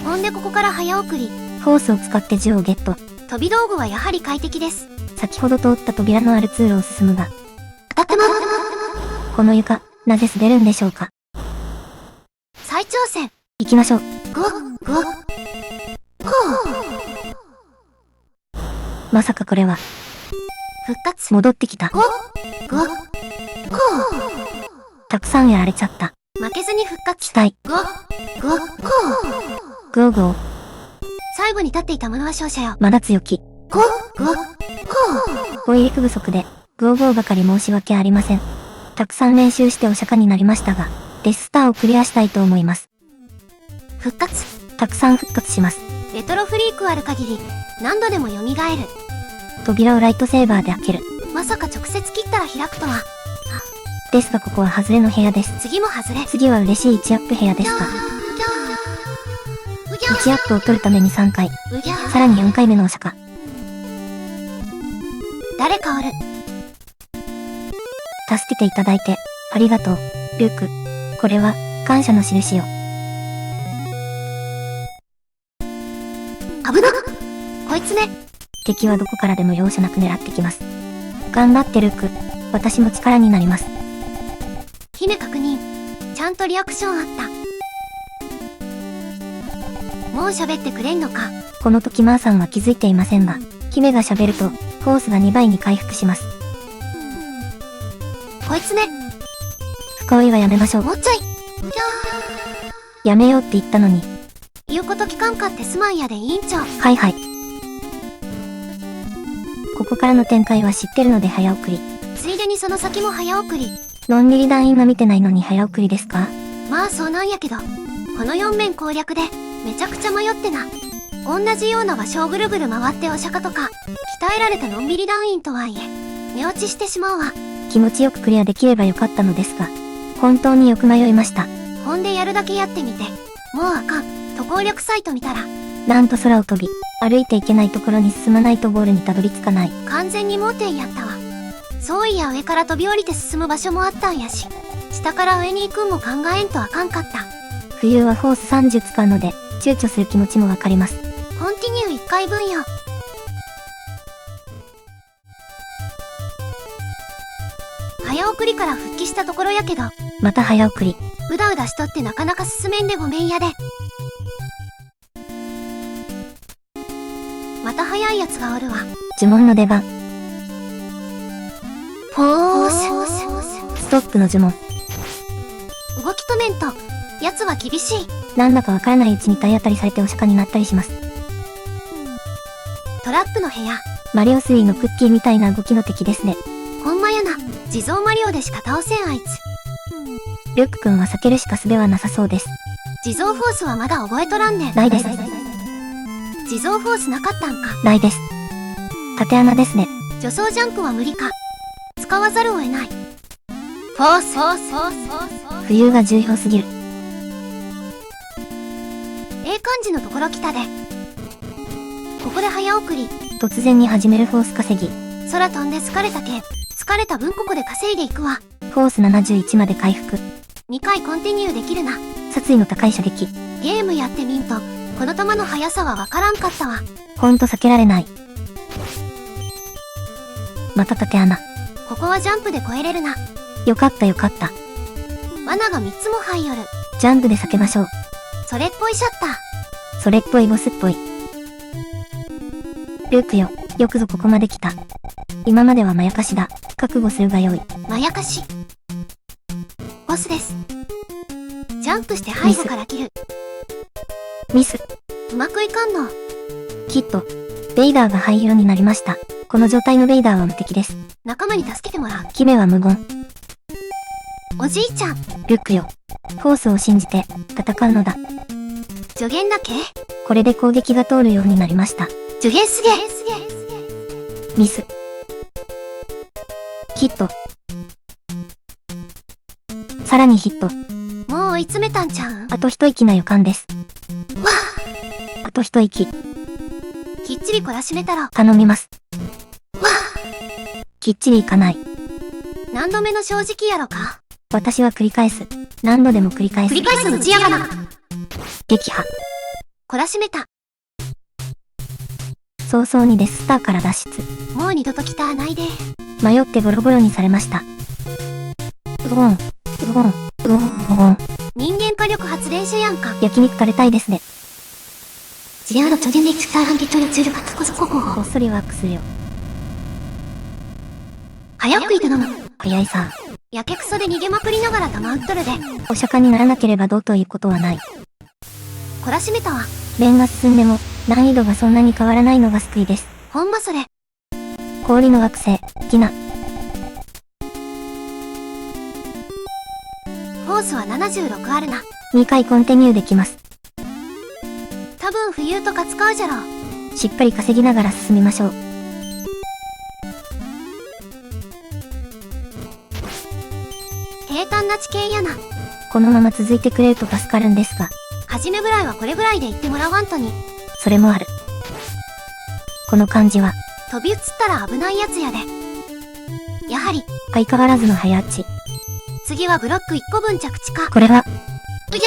[SPEAKER 1] ほんでここから早送り。
[SPEAKER 2] フォースを使って銃をゲット。
[SPEAKER 1] 飛び道具はやはり快適です。
[SPEAKER 2] 先ほど通った扉のある通路を進むが。
[SPEAKER 1] 当たってま
[SPEAKER 2] この床、なぜ滑るんでしょうか。
[SPEAKER 1] 再挑戦。
[SPEAKER 2] 行きましょう。まさかこれは。
[SPEAKER 1] 復活。
[SPEAKER 2] 戻ってきた。たくさんやられちゃった。
[SPEAKER 1] 負けずに復活
[SPEAKER 2] したい。ゴーゴー。
[SPEAKER 1] 最後に立っていた者は勝者よ。
[SPEAKER 2] まだ強気。語彙力不足で、ゴーゴーばかり申し訳ありません。たくさん練習してお釈迦になりましたが、デススターをクリアしたいと思います。
[SPEAKER 1] 復活。
[SPEAKER 2] たくさん復活します。
[SPEAKER 1] レトロフリークある限り、何度でも蘇る。
[SPEAKER 2] 扉をライトセーバーで開ける。
[SPEAKER 1] まさか直接切ったら開くとは。
[SPEAKER 2] ですがここは外れの部屋です。
[SPEAKER 1] 次も外れ。
[SPEAKER 2] 次は嬉しい1アップ部屋ですか。1アップを取るために3回。さらに4回目のお釈迦。
[SPEAKER 1] 誰かおる。
[SPEAKER 2] 助けていただいて、ありがとう、ルーク。これは、感謝の印よ。
[SPEAKER 1] 危なっ。こいつね。
[SPEAKER 2] 敵はどこからでも容赦なく狙ってきます。頑張ってルーク。私も力になります。
[SPEAKER 1] 姫確認。ちゃんとリアクションあった。もう喋ってくれんのか。
[SPEAKER 2] この時マーさんは気づいていませんが、姫が喋ると、フォースが2倍に回復します。
[SPEAKER 1] こいつね。
[SPEAKER 2] 不行為はやめましょう。
[SPEAKER 1] もうちょい。
[SPEAKER 2] やめようって言ったのに。
[SPEAKER 1] 言うこと聞かんかってすまんやで委員長。
[SPEAKER 2] はいはい。ここからの展開は知ってるので早送り。
[SPEAKER 1] ついでにその先も早送り。
[SPEAKER 2] のんびり団員が見てないのに早送りですか？
[SPEAKER 1] まあそうなんやけど、この4面攻略でめちゃくちゃ迷ってな。同じような場所をぐるぐる回ってお釈迦とか、鍛えられたのんびり団員とはいえ、寝落ちしてしまうわ。
[SPEAKER 2] 気持ちよくクリアできればよかったのですが、本当によく迷いました。
[SPEAKER 1] ほんでやるだけやってみて、もうあかん、と攻略サイト見たら、
[SPEAKER 2] なんと空を飛び、歩いていけないところに進まないとゴールにたどり着かない。
[SPEAKER 1] 完全に盲点やったわ。そういや上から飛び降りて進む場所もあったんやし、下から上に行くんも考えんとあかんかった。
[SPEAKER 2] 冬はフォース30使うので、躊躇する気持ちもわかります。
[SPEAKER 1] コンティニュー1回分よ。早送りから復帰したところやけど、
[SPEAKER 2] また早送り。
[SPEAKER 1] うだうだしとってなかなか進めんでごめんやで。また早いやつがおるわ。
[SPEAKER 2] 呪文の出番。
[SPEAKER 1] フォース。
[SPEAKER 2] ストップの呪文。
[SPEAKER 1] 動き止めんと、やつは厳しい。
[SPEAKER 2] なんだかわからないうちに体当たりされてお釈迦になったりします。
[SPEAKER 1] トラップの部屋。
[SPEAKER 2] マリオ3のクッキーみたいな動きの敵ですね。
[SPEAKER 1] ほんまやな。地蔵マリオでしか倒せんあいつ。
[SPEAKER 2] リュック君は避けるしか術はなさそうです。
[SPEAKER 1] 地蔵フォースはまだ覚えとらんねん。
[SPEAKER 2] ないです。
[SPEAKER 1] 地蔵フォースなかったんか。
[SPEAKER 2] ないです。縦穴ですね。
[SPEAKER 1] 助走ジャンプは無理か。使わざるを得ない。フォース。
[SPEAKER 2] 浮遊が重要すぎる。
[SPEAKER 1] 感じのところ来たで。ここで早送り。
[SPEAKER 2] 突然に始めるフォース稼ぎ。
[SPEAKER 1] 空飛んで疲れたけ。疲れた分ここで稼いでいくわ。
[SPEAKER 2] フォース71まで回復。
[SPEAKER 1] 2回コンティニューできるな。
[SPEAKER 2] 殺意の高い射撃。
[SPEAKER 1] ゲームやってみんと、この球の速さはわからんかったわ。
[SPEAKER 2] ほんと避けられない。また縦穴。
[SPEAKER 1] ここはジャンプで越えれるな。
[SPEAKER 2] よかったよかった。
[SPEAKER 1] 罠が3つも入よる。
[SPEAKER 2] ジャンプで避けましょう。
[SPEAKER 1] それっぽいシャッター。
[SPEAKER 2] それっぽいボスっぽい。ルークよ、よくぞここまで来た。今まではまやかしだ。覚悟するがよい。
[SPEAKER 1] まやかし。ボスです。ジャンプして背後から切る。
[SPEAKER 2] ミス。
[SPEAKER 1] うまくいかんの。
[SPEAKER 2] きっと、ベイダーが灰色になりました。この状態のベイダーは無敵です。
[SPEAKER 1] 仲間に助けてもらう。
[SPEAKER 2] キメは無言。
[SPEAKER 1] おじいちゃん。
[SPEAKER 2] ルックよ、フォースを信じて、戦うのだ。
[SPEAKER 1] 助言だけ？
[SPEAKER 2] これで攻撃が通るようになりました。
[SPEAKER 1] 助言すげえ。
[SPEAKER 2] ミス。ヒット。さらにヒット。
[SPEAKER 1] もう追い詰めたんちゃうん？
[SPEAKER 2] あと一息な予感です。
[SPEAKER 1] わ
[SPEAKER 2] あと一息。
[SPEAKER 1] きっちり懲らしめたろ。
[SPEAKER 2] 頼みます。
[SPEAKER 1] わ
[SPEAKER 2] きっちりいかない。
[SPEAKER 1] 何度目の正直やろか。
[SPEAKER 2] 私は繰り返す。何度でも繰り返す。
[SPEAKER 1] 繰り返すのちやがな。
[SPEAKER 2] 撃破。
[SPEAKER 1] 懲らしめた。
[SPEAKER 2] 早々にデススターから脱出。
[SPEAKER 1] もう二度と来たないで。
[SPEAKER 2] 迷ってボロボロにされました。うごん、うごん、うごん、うごん。
[SPEAKER 1] 人間火力発電所やんか。
[SPEAKER 2] 焼肉食べたいですね。
[SPEAKER 1] JR 저전에 한 개짜리 줄을 받고そこ
[SPEAKER 2] こっそりワークするよ。
[SPEAKER 1] 早く頼む。
[SPEAKER 2] 早いさ。
[SPEAKER 1] やけくそで逃げまくりながら弾撃っとるで。
[SPEAKER 2] お釈迦にならなければどうということはない。
[SPEAKER 1] 懲らしめたわ。
[SPEAKER 2] 連が進んでも、難易度がそんなに変わらないのが救いです。
[SPEAKER 1] ほんまそれ。
[SPEAKER 2] 氷の惑星、ギナ。
[SPEAKER 1] フォースは76あるな。
[SPEAKER 2] 2回コンティニューできます。
[SPEAKER 1] 多分浮遊とか使うじゃろう。
[SPEAKER 2] しっかり稼ぎながら進みましょう。
[SPEAKER 1] 平坦な地形やな。
[SPEAKER 2] このまま続いてくれると助かるんですが。
[SPEAKER 1] 初めぐらいはこれぐらいで言ってもらわんとに。
[SPEAKER 2] それもある。この感じは。
[SPEAKER 1] 飛び移ったら危ないやつやで。やはり。
[SPEAKER 2] 相変わらずの早打ち。
[SPEAKER 1] 次はブロック1個分着地か。
[SPEAKER 2] これは。
[SPEAKER 1] うや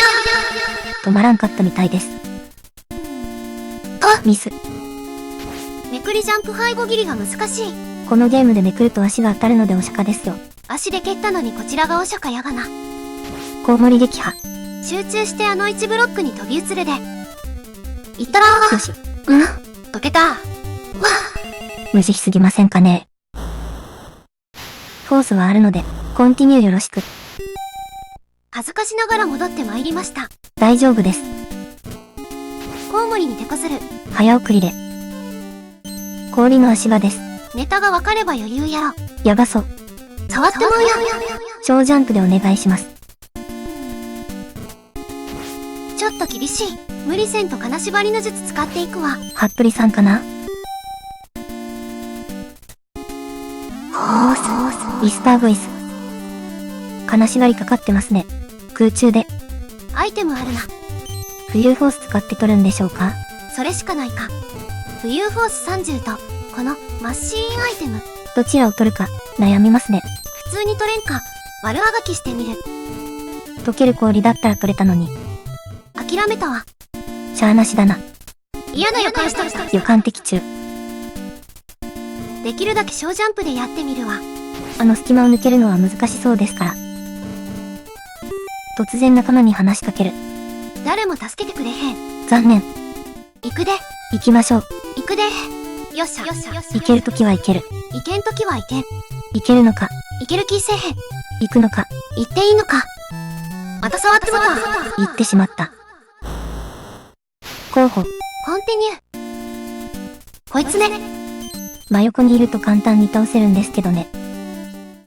[SPEAKER 2] 止まらんかったみたいです。ミス。
[SPEAKER 1] めくりジャンプ背後切りが難しい。
[SPEAKER 2] このゲームでめくると足が当たるのでお釈迦ですよ。
[SPEAKER 1] 足で蹴ったのにこちらがお釈迦やがな。
[SPEAKER 2] コウモリ撃破。
[SPEAKER 1] 集中してあの1ブロックに飛び移るで。いったら
[SPEAKER 2] よし。
[SPEAKER 1] 溶けた。
[SPEAKER 2] 無慈悲すぎませんかね。フォースはあるので、コンティニューよろしく。
[SPEAKER 1] 恥ずかしながら戻ってまいりました。
[SPEAKER 2] 大丈夫です。
[SPEAKER 1] コウモリに手こずる。
[SPEAKER 2] 早送りで。氷の足場です。
[SPEAKER 1] ネタが分かれば余裕やろ。
[SPEAKER 2] やばそう。
[SPEAKER 1] 触ってもうや。
[SPEAKER 2] 超ジャンプでお願いします。
[SPEAKER 1] ちょっと厳しい。無理せんと金縛りの術使っていくわ。
[SPEAKER 2] 服部さんかな。ウィスパーボイス。金縛りかかってますね。空中で。
[SPEAKER 1] アイテムあるな。
[SPEAKER 2] 浮遊フォース使って取るんでしょうか。
[SPEAKER 1] それしかないか。浮遊フォース30と、このマッシーンアイテム。
[SPEAKER 2] どちらを取るか、悩みますね。
[SPEAKER 1] 普通に取れんか、悪あがきしてみる。
[SPEAKER 2] 溶ける氷だったら取れたのに。
[SPEAKER 1] 諦めたわ。
[SPEAKER 2] しゃーなしだな。
[SPEAKER 1] 嫌な予感しとった。
[SPEAKER 2] 予感的中。
[SPEAKER 1] できるだけ小ジャンプでやってみるわ。
[SPEAKER 2] あの隙間を抜けるのは難しそうですから。突然仲間に話しかける。
[SPEAKER 1] 誰も助けてくれへん。
[SPEAKER 2] 残念。
[SPEAKER 1] 行くで。
[SPEAKER 2] 行きましょう。
[SPEAKER 1] 行くで。よっしゃ。
[SPEAKER 2] 行けるときは行ける。
[SPEAKER 1] 行けんときは行けん。
[SPEAKER 2] 行けるのか。
[SPEAKER 1] 行ける気せえへん。
[SPEAKER 2] 行くのか。
[SPEAKER 1] 行っていいのか。また触ってもた。
[SPEAKER 2] 行ってしまった。候補。
[SPEAKER 1] コンティニュー。こいつね。
[SPEAKER 2] 真横にいると簡単に倒せるんですけどね。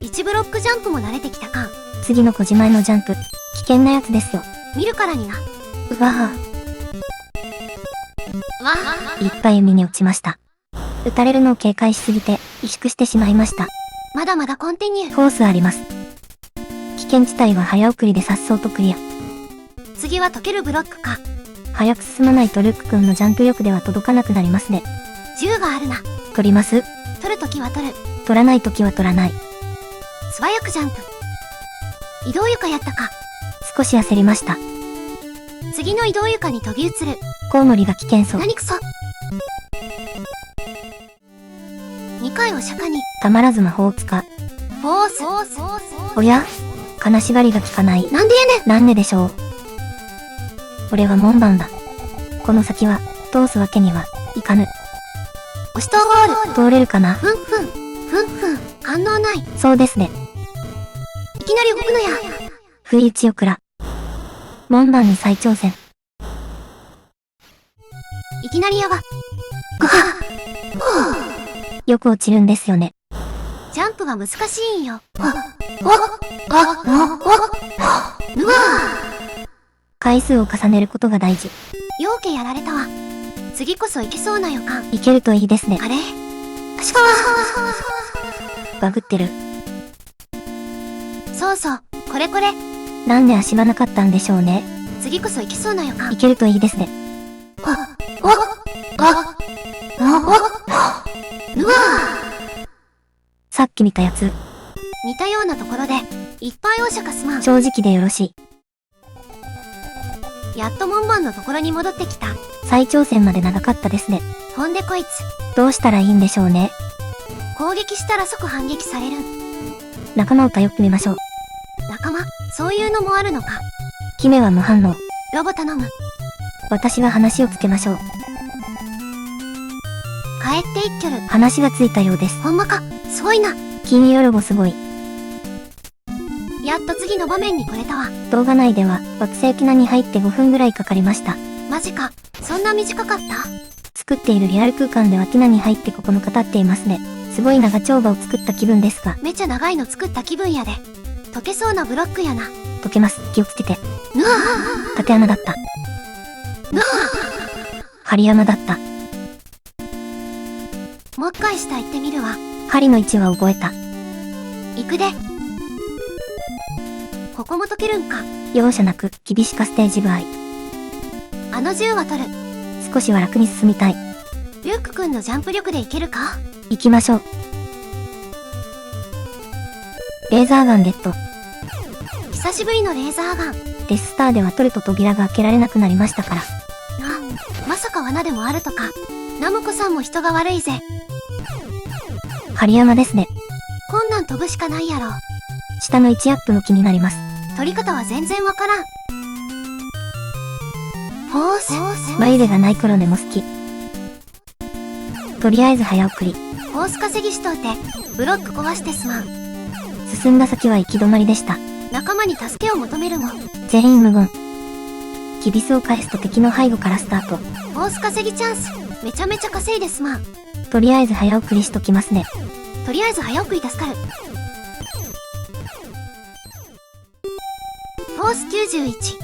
[SPEAKER 1] 1ブロックジャンプも慣れてきたかん。
[SPEAKER 2] 次の小島へのジャンプ、危険なやつですよ。
[SPEAKER 1] 見るからにな。
[SPEAKER 2] うわぁ。いっぱい海に落ちました。撃たれるのを警戒しすぎて、萎縮してしまいました。
[SPEAKER 1] まだまだコンティニュー。
[SPEAKER 2] フォースあります。危険地帯は早送りで颯爽とクリア。
[SPEAKER 1] 次は溶けるブロックか。
[SPEAKER 2] 早く進まないとルック君のジャンプ力では届かなくなりますね。
[SPEAKER 1] 銃があるな。
[SPEAKER 2] 取ります？
[SPEAKER 1] 取るときは取る。
[SPEAKER 2] 取らないときは取らない。
[SPEAKER 1] 素早くジャンプ。移動床やったか。
[SPEAKER 2] 少し焦りました。
[SPEAKER 1] 次の移動床に飛び移る。
[SPEAKER 2] コウモリが危険そう。
[SPEAKER 1] 何くそ。2回を釈迦に。
[SPEAKER 2] たまらず魔法を使う。
[SPEAKER 1] フォース。
[SPEAKER 2] おや？金縛りが効かない。
[SPEAKER 1] なんでやねん。
[SPEAKER 2] なんででしょう。俺は門番だ。この先は、通すわけにはいかぬ。
[SPEAKER 1] 押し通ゴール。
[SPEAKER 2] 通れるかな？
[SPEAKER 1] ふん。反応ない。
[SPEAKER 2] そうですね。
[SPEAKER 1] いきなり動くのや。
[SPEAKER 2] 不意打ちオクラ。門番に再挑戦。
[SPEAKER 1] いきなりやわ。
[SPEAKER 2] よく落ちるんですよね。
[SPEAKER 1] ジャンプが難しいんよ。
[SPEAKER 2] 回数を重ねることが大事。
[SPEAKER 1] ようけやられたわ。次こそいけそうな予感。
[SPEAKER 2] いけるといいですね。
[SPEAKER 1] あれ？
[SPEAKER 2] バグってる。
[SPEAKER 1] そう、これ。
[SPEAKER 2] なんで足場なかったんでしょうね。
[SPEAKER 1] 次こそいけそうな予感。
[SPEAKER 2] いけるといいですね。さっき見たやつ。
[SPEAKER 1] 似たようなところで、いっぱいお釈迦すまん。
[SPEAKER 2] 正直でよろしい。
[SPEAKER 1] やっと門番のところに戻ってきた。
[SPEAKER 2] 再挑戦まで長かったですね。
[SPEAKER 1] ほんでこいつ。
[SPEAKER 2] どうしたらいいんでしょうね。
[SPEAKER 1] 攻撃したら即反撃される。
[SPEAKER 2] 仲間を頼ってみましょう。
[SPEAKER 1] 仲間？そういうのもあるのか。
[SPEAKER 2] 姫は無反応。
[SPEAKER 1] ロボ頼む。
[SPEAKER 2] 私が話をつけましょう。
[SPEAKER 1] 帰っていっきょる。
[SPEAKER 2] 話がついたようです。
[SPEAKER 1] ほんまか。すごいな。
[SPEAKER 2] 金よロボすごい。
[SPEAKER 1] やっと次の場面に来れたわ。
[SPEAKER 2] 動画内では惑星キナに入って5分ぐらいかかりました。
[SPEAKER 1] マジか。そんな短かった？
[SPEAKER 2] 作っているリアル空間ではキナに入って9日経っていますね。すごい長丁場を作った気分ですが。
[SPEAKER 1] めちゃ長いの作った気分やで。溶けそうなブロックやな。
[SPEAKER 2] 溶けます。気をつけて。
[SPEAKER 1] ぬわ
[SPEAKER 2] 縦穴だった。
[SPEAKER 1] ぬわ
[SPEAKER 2] 針穴だった。
[SPEAKER 1] もう一回下行ってみるわ。
[SPEAKER 2] 針の位置は覚えた。
[SPEAKER 1] 行くで。ここも溶けるんか。
[SPEAKER 2] 容赦なく厳しかステージ部合。
[SPEAKER 1] あの銃は取る。
[SPEAKER 2] 少しは楽に進みたい。
[SPEAKER 1] リュック君のジャンプ力でいけるか？
[SPEAKER 2] 行きましょう。レーザーガンゲット。
[SPEAKER 1] 久しぶりのレーザーガン。
[SPEAKER 2] デススターでは取ると扉が開けられなくなりましたから。
[SPEAKER 1] まさか罠でもあるとか。ナムコさんも人が悪いぜ。
[SPEAKER 2] 針山ですね。
[SPEAKER 1] こんなん飛ぶしかないやろ。
[SPEAKER 2] 下の位置アップも気になります。
[SPEAKER 1] 取り方は全然わからん。フォース。
[SPEAKER 2] 眉毛がない頃でも好き。とりあえず早送り。
[SPEAKER 1] フォース稼ぎしとうて、ブロック壊してすまん。
[SPEAKER 2] 進んだ先は行き止まりでした。
[SPEAKER 1] 仲間に助けを求めるも。
[SPEAKER 2] 全員無言。キビスを返すと敵の背後からスタート。
[SPEAKER 1] フォース稼ぎチャンス。めちゃめちゃ稼いですまん。
[SPEAKER 2] とりあえず早送りしときますね。
[SPEAKER 1] とりあえず早送り助かる。フォース91。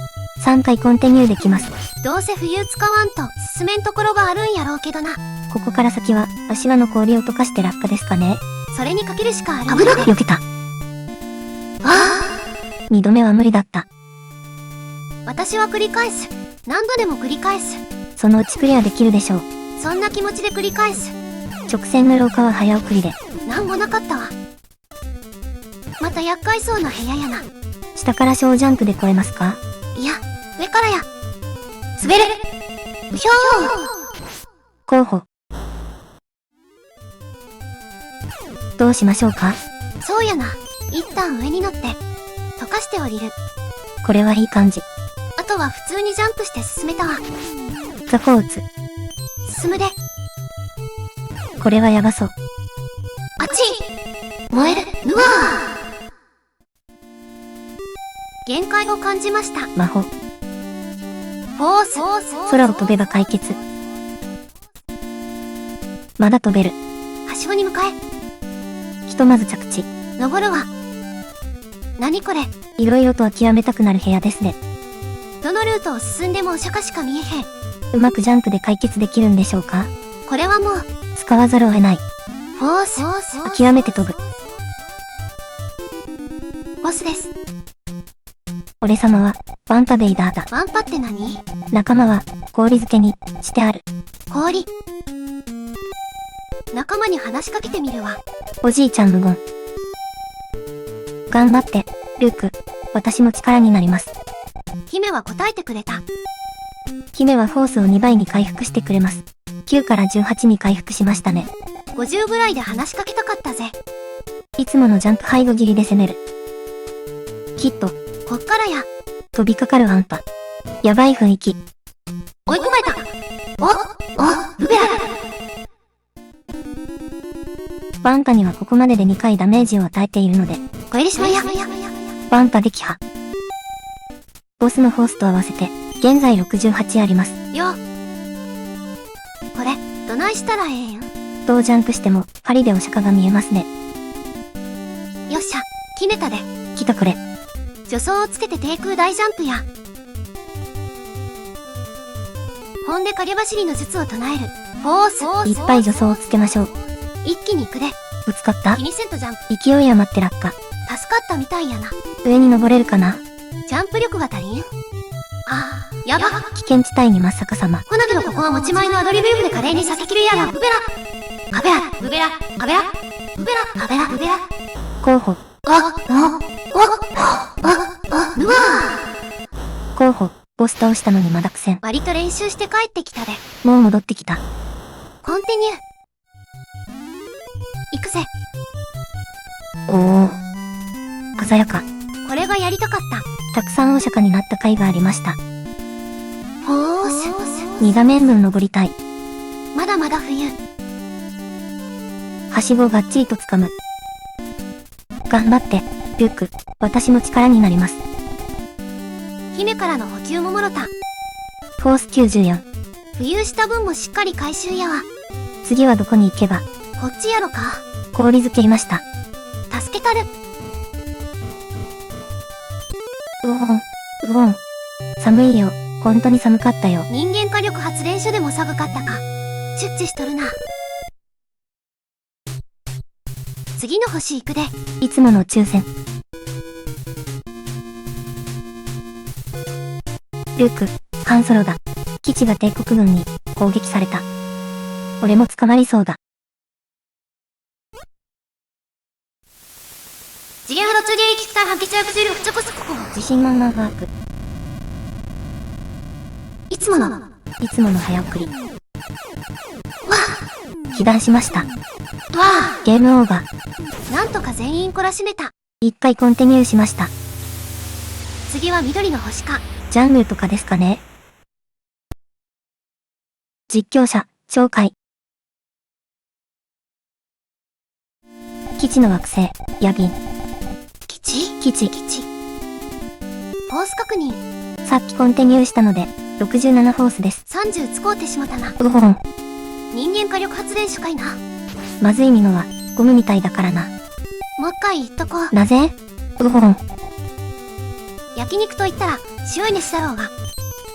[SPEAKER 2] 3回コンティニューできます。
[SPEAKER 1] どうせ浮遊使わんと進めんところがあるんやろうけどな。
[SPEAKER 2] ここから先は、足輪の氷を溶かして落下ですかね。
[SPEAKER 1] それにかけるしかあるんやで。
[SPEAKER 2] 避けた。2度目は無理だった。
[SPEAKER 1] 私は繰り返す。何度でも繰り返す。
[SPEAKER 2] そのうちクリアできるでしょう。
[SPEAKER 1] そんな気持ちで繰り返す。
[SPEAKER 2] 直線の廊下は早送りで。
[SPEAKER 1] なんもなかったわ。また厄介そうな部屋やな。
[SPEAKER 2] 下から小ジャンプで越えますか？
[SPEAKER 1] いや、上からや。滑る。うひょ
[SPEAKER 2] 候補。どうしましょうか？
[SPEAKER 1] ー。そうやな。一旦上に乗って、溶かして降りる。
[SPEAKER 2] これはいい感じ。
[SPEAKER 1] あとは普通にジャンプして進めたわ。
[SPEAKER 2] ザコーツ。
[SPEAKER 1] 進むで。
[SPEAKER 2] これはやばそう。
[SPEAKER 1] あっち燃える。うわー。限界を感じました。
[SPEAKER 2] 魔法。
[SPEAKER 1] フォース。
[SPEAKER 2] 空を飛べば解決。まだ飛べる。
[SPEAKER 1] はしごに向かえ。
[SPEAKER 2] ひとまず着地。
[SPEAKER 1] 登るわ。何これ。
[SPEAKER 2] いろいろと諦めたくなる部屋ですね。
[SPEAKER 1] どのルートを進んでもお釈迦しか見えへん。
[SPEAKER 2] うまくジャンプで解決できるんでしょうか？
[SPEAKER 1] これはもう、
[SPEAKER 2] 使わざるを得ない。
[SPEAKER 1] フォース。
[SPEAKER 2] 諦めて飛ぶ。
[SPEAKER 1] ボスです。
[SPEAKER 2] 俺様は、ワンパベイダーだ。
[SPEAKER 1] ワンパって何？
[SPEAKER 2] 仲間は、氷漬けに、してある。
[SPEAKER 1] 氷。仲間に話しかけてみるわ。
[SPEAKER 2] おじいちゃん無言。頑張って、ルーク。私も力になります。
[SPEAKER 1] 姫は答えてくれた。
[SPEAKER 2] 姫はフォースを2倍に回復してくれます。9から18に回復しましたね。
[SPEAKER 1] 50ぐらいで話しかけたかったぜ。
[SPEAKER 2] いつものジャンプ背後切りで攻める。きっと、
[SPEAKER 1] こっからや。
[SPEAKER 2] 飛びかかるワンパ。やばい雰囲気。
[SPEAKER 1] 追い込まれた。うべら。
[SPEAKER 2] ワンパにはここまでで2回ダメージを与えているので、
[SPEAKER 1] 小入りしまや。
[SPEAKER 2] ワンパ撃破。ボスのフォースと合わせて、現在68あります。
[SPEAKER 1] よ。これ、どないしたらええん？
[SPEAKER 2] どうジャンプしても、針でお釈迦が見えますね。
[SPEAKER 1] よっしゃ、決めたで。
[SPEAKER 2] 来たこれ。
[SPEAKER 1] 助走をつけて低空大ジャンプや。ほんで影走りの術を唱える。フォース。
[SPEAKER 2] いっぱい助走をつけましょう。
[SPEAKER 1] 一気に行くで。
[SPEAKER 2] ぶつかった？
[SPEAKER 1] 気にせんとジャンプ。
[SPEAKER 2] 勢い余って落下。
[SPEAKER 1] 助かったみたいやな。
[SPEAKER 2] 上に登れるかな？
[SPEAKER 1] ジャンプ力が足りん？やば。
[SPEAKER 2] 危険地帯に真っ逆さま。
[SPEAKER 1] ほなけどここは持ち前のアドリブ力で華麗にさせきるやら。うべら。カベラ。うべら。カベラ。うべら。カベラ。うべら。
[SPEAKER 2] 候補。
[SPEAKER 1] うわ
[SPEAKER 2] 候補。ボス倒したのにまだ苦戦。
[SPEAKER 1] 割と練習して帰ってきたで。
[SPEAKER 2] もう戻ってきた。
[SPEAKER 1] コンティニュー。行くぜ。
[SPEAKER 2] おー。鮮やか。
[SPEAKER 1] これがやりたかった。
[SPEAKER 2] たくさんお釈迦になった回がありました。
[SPEAKER 1] フォース。
[SPEAKER 2] 2画面分登りたい。
[SPEAKER 1] まだまだ冬。
[SPEAKER 2] はしごをがっちりと掴む。頑張って、ルーク。私も力になります。
[SPEAKER 1] 姫からの補給ももろた。
[SPEAKER 2] フォース94。
[SPEAKER 1] 浮遊した分もしっかり回収やわ。
[SPEAKER 2] 次はどこに行けば？
[SPEAKER 1] こっちやろか。
[SPEAKER 2] 氷漬けいました。
[SPEAKER 1] 助けたる。
[SPEAKER 2] うおん。寒いよ。本当に寒かったよ。
[SPEAKER 1] 人間火力発電所でも寒かったか。チュッチしとるな。次の星行くで。
[SPEAKER 2] いつもの抽選。ルーク、ハンソロだ。基地が帝国軍に攻撃された。俺も捕まりそうだ。
[SPEAKER 1] 次元波動中迎撃機体半血薬重力チョコスココ。
[SPEAKER 2] 自信満々ワーク。
[SPEAKER 1] いつもの
[SPEAKER 2] 早送り。被弾しました。ゲームオーバー。
[SPEAKER 1] なんとか全員懲らしめた。
[SPEAKER 2] 一回コンティニューしました。
[SPEAKER 1] 次は緑の星か。
[SPEAKER 2] ジャングルとかですかね。実況者、紹介。基地の惑星、ヤビン。
[SPEAKER 1] 基地。
[SPEAKER 2] 基地。
[SPEAKER 1] フォース確認。
[SPEAKER 2] さっきコンティニューしたので、67フォースです。
[SPEAKER 1] 30使うてしもたな。
[SPEAKER 2] うほん。
[SPEAKER 1] 人間火力発電所かいな。
[SPEAKER 2] まずいミノは、ゴムみたいだからな。
[SPEAKER 1] もう一回言っとこう。
[SPEAKER 2] なぜ？うほん。
[SPEAKER 1] 焼肉と言ったら、週にしたろうが。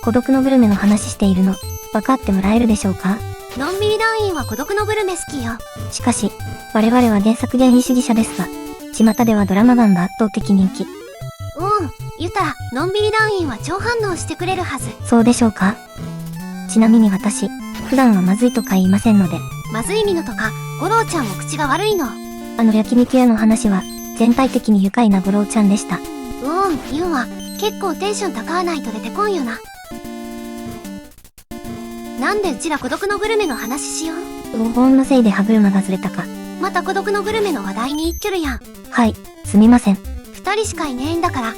[SPEAKER 2] 孤独のグルメの話しているの、分かってもらえるでしょうか？
[SPEAKER 1] のんびり団員は孤独のグルメ好きよ。
[SPEAKER 2] しかし、我々は原作原理主義者ですが、巷ではドラマ版が圧倒的人気。
[SPEAKER 1] 言ったら、のんびり団員は超反応してくれるはず。
[SPEAKER 2] そうでしょうか？ちなみに私、普段はまずいとか言いませんので。
[SPEAKER 1] まずいみのとか、五郎ちゃんも口が悪いの。
[SPEAKER 2] 焼肉屋の話は、全体的に愉快な五郎ちゃんでした。
[SPEAKER 1] 言うわ。結構テンション高わないと出てこんよな。なんでうちら孤独のグルメの話しよう。
[SPEAKER 2] ご音のせいで歯車がずれたか。
[SPEAKER 1] また孤独のグルメの話題に行っきょるやん。
[SPEAKER 2] はい、すみません。
[SPEAKER 1] 2人しかいねえんだから、考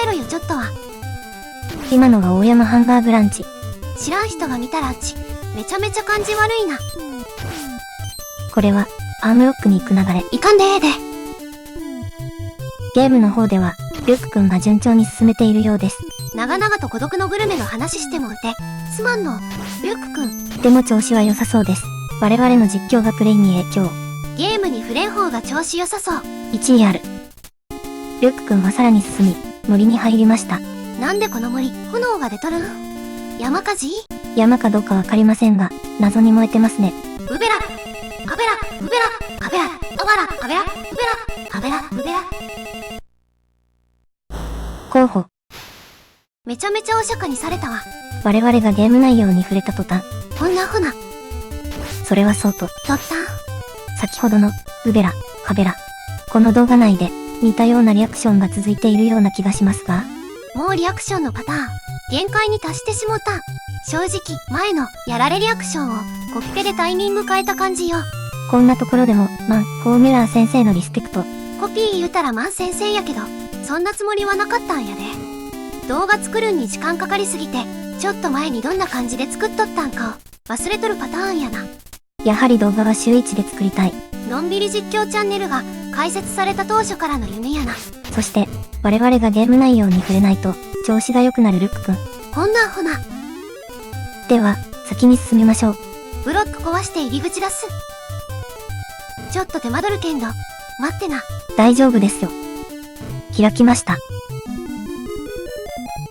[SPEAKER 1] えろよちょっとは。
[SPEAKER 2] 今のが大山ハンバーグランチ。
[SPEAKER 1] 知らん人が見たらめちゃめちゃ感じ悪いな。
[SPEAKER 2] これは、アームロックに行く流れ。
[SPEAKER 1] いかんでええで。
[SPEAKER 2] ゲームの方では、リュックくんが順調に進めているようです。
[SPEAKER 1] 長々と孤独のグルメの話してもうて、すまんの、リュックくん。
[SPEAKER 2] でも調子は良さそうです。我々の実況がプレイに影響。
[SPEAKER 1] ゲームに触れん方が調子良さそう。
[SPEAKER 2] 1位ある。リュックくんはさらに進み、森に入りました。
[SPEAKER 1] なんでこの森、炎が出とるん？山火事？
[SPEAKER 2] 山かどうかわかりませんが、謎に燃えてますね。
[SPEAKER 1] うべら、かべら、うべら、かべら、あばら、かべら、うべら、かべら、うべら。
[SPEAKER 2] 候補。
[SPEAKER 1] めちゃめちゃお釈迦にされたわ。
[SPEAKER 2] 我々がゲーム内容に触れた途端。
[SPEAKER 1] ほな。
[SPEAKER 2] それはそうと。
[SPEAKER 1] とった
[SPEAKER 2] 先ほどの、うべら、かべら。この動画内で、似たようなリアクションが続いているような気がしますが。
[SPEAKER 1] もうリアクションのパターン、限界に達してしもった。正直、前の、やられリアクションを、コピペでタイミング変えた感じよ。
[SPEAKER 2] こんなところでも、フォーミュラー先生のリスペクト。
[SPEAKER 1] コピー言うたら先生やけど、そんなつもりはなかったんやで。動画作るんに時間かかりすぎて、ちょっと前にどんな感じで作っとったんかを、忘れとるパターンやな。
[SPEAKER 2] やはり動画は週1で作りたい。
[SPEAKER 1] のんびり実況チャンネルが、開設された当初からの夢やな。
[SPEAKER 2] そして、我々がゲーム内容に触れないと、調子が良くなるルックくん。
[SPEAKER 1] ほな。
[SPEAKER 2] では、先に進みましょう。
[SPEAKER 1] ブロック壊して入り口出す。ちょっと手間取るけんど、待ってな。
[SPEAKER 2] 大丈夫ですよ。開きました。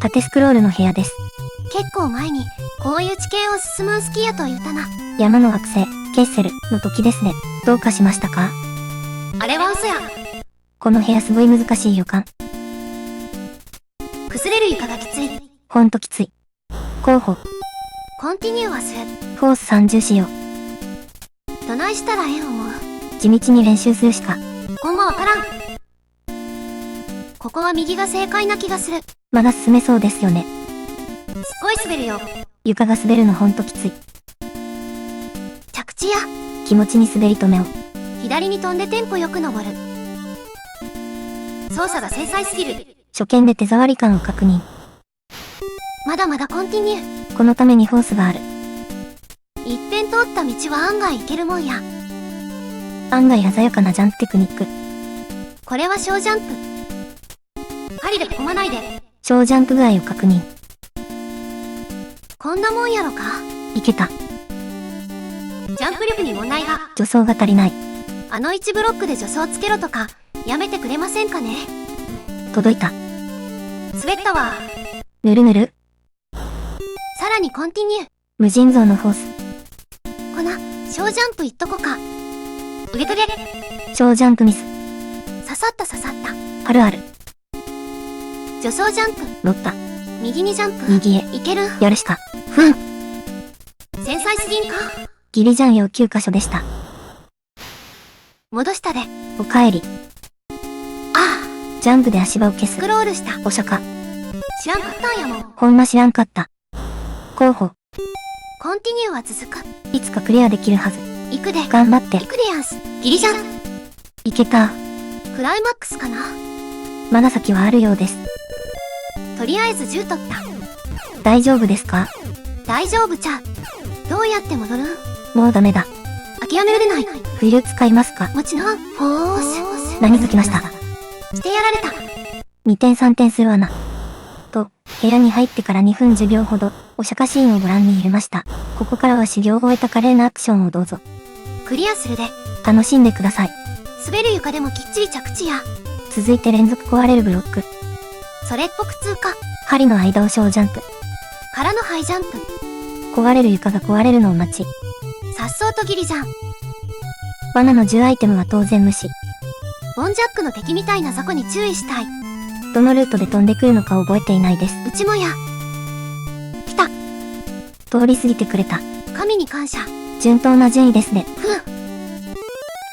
[SPEAKER 2] 縦スクロールの部屋です。
[SPEAKER 1] 結構前に、こういう地形を進むん好きやと言ったな。
[SPEAKER 2] 山の惑星、ケッセルの時ですね。どうかしましたか？
[SPEAKER 1] あれは嘘や。
[SPEAKER 2] この部屋すごい難しい予感。
[SPEAKER 1] 崩れる床がきつい。
[SPEAKER 2] ほんときつい。候補。
[SPEAKER 1] コンティニューはする。
[SPEAKER 2] フォース30しよう。
[SPEAKER 1] どないしたらええ思う？
[SPEAKER 2] 地道に練習するしか。
[SPEAKER 1] ほんまわからん。ここは右が正解な気がする。
[SPEAKER 2] まだ進めそうですよね。
[SPEAKER 1] すっごい滑るよ。
[SPEAKER 2] 床が滑るのほんときつい。
[SPEAKER 1] 着地や。
[SPEAKER 2] 気持ちに滑り止めを。
[SPEAKER 1] 左に飛んでテンポよく登る。操作が繊細すぎる。
[SPEAKER 2] 初見で手触り感を確認。
[SPEAKER 1] まだまだコンティニュー。
[SPEAKER 2] このためにフォースがある。
[SPEAKER 1] 一遍通った道は案外いけるもんや。
[SPEAKER 2] 案外鮮やかなジャンプテクニック。
[SPEAKER 1] これは小ジャンプ。針で込まないで。
[SPEAKER 2] 小ジャンプ具合を確認。
[SPEAKER 1] こんなもんやろか。
[SPEAKER 2] いけた。
[SPEAKER 1] ジャンプ力に問題が。
[SPEAKER 2] 助走が足りない。
[SPEAKER 1] あの1ブロックで助走つけろとか、やめてくれませんかね。
[SPEAKER 2] 届いた。
[SPEAKER 1] 滑ったわ。
[SPEAKER 2] ぬるぬる。
[SPEAKER 1] さらにコンティニュー。
[SPEAKER 2] 無尽蔵のフォース。
[SPEAKER 1] ほな、小ジャンプいっとこか。うげとげ。
[SPEAKER 2] 小ジャンプミス。
[SPEAKER 1] 刺さった。
[SPEAKER 2] あるある。
[SPEAKER 1] 助走ジャンプ。
[SPEAKER 2] 乗った。
[SPEAKER 1] 右にジャンプ。
[SPEAKER 2] 右へ。
[SPEAKER 1] いける。
[SPEAKER 2] やるしか。
[SPEAKER 1] 繊細すぎんか。
[SPEAKER 2] ギリジャン要9箇所でした。
[SPEAKER 1] 戻したで。
[SPEAKER 2] おかえり。
[SPEAKER 1] あ
[SPEAKER 2] ジャンプで足場を消す。
[SPEAKER 1] スクロールした。
[SPEAKER 2] お釈迦。
[SPEAKER 1] 知らんかったんやもん。
[SPEAKER 2] ほんま知らんかった。候補。
[SPEAKER 1] コンティニューは続く。
[SPEAKER 2] いつかクリアできるはず。
[SPEAKER 1] 行くで。
[SPEAKER 2] 頑張って。
[SPEAKER 1] 行くでやんす。ギリジャン。
[SPEAKER 2] いけた。
[SPEAKER 1] クライマックスかな。
[SPEAKER 2] まだ先はあるようです。
[SPEAKER 1] とりあえず10取った。
[SPEAKER 2] 大丈夫ですか？
[SPEAKER 1] 大丈夫ちゃう。どうやって戻るん？
[SPEAKER 2] もうダメだ。
[SPEAKER 1] 諦められない。
[SPEAKER 2] フィル使いますか？
[SPEAKER 1] もちろん。フォース。
[SPEAKER 2] 何つきました？
[SPEAKER 1] してやられた。
[SPEAKER 2] 2点3点するわな。と、部屋に入ってから2分10秒ほど、お釈迦シーンをご覧に入れました。ここからは修行を終えた華麗なアクションをどうぞ。
[SPEAKER 1] クリアするで。
[SPEAKER 2] 楽しんでください。
[SPEAKER 1] 滑る床でもきっちり着地や。
[SPEAKER 2] 続いて連続壊れるブロック。
[SPEAKER 1] それっぽく通過。
[SPEAKER 2] 針の間を小ジャンプ。
[SPEAKER 1] からのハイジャンプ。
[SPEAKER 2] 壊れる床が壊れるのを待ち。
[SPEAKER 1] さっそうとギリじゃん。
[SPEAKER 2] 罠の10アイテムは当然無視。
[SPEAKER 1] ボンジャックの敵みたいな雑魚に注意したい。
[SPEAKER 2] どのルートで飛んでくるのか覚えていないです。
[SPEAKER 1] うちもや。来た。
[SPEAKER 2] 通り過ぎてくれた。
[SPEAKER 1] 神に感謝。
[SPEAKER 2] 順当な順位ですね。
[SPEAKER 1] ふう。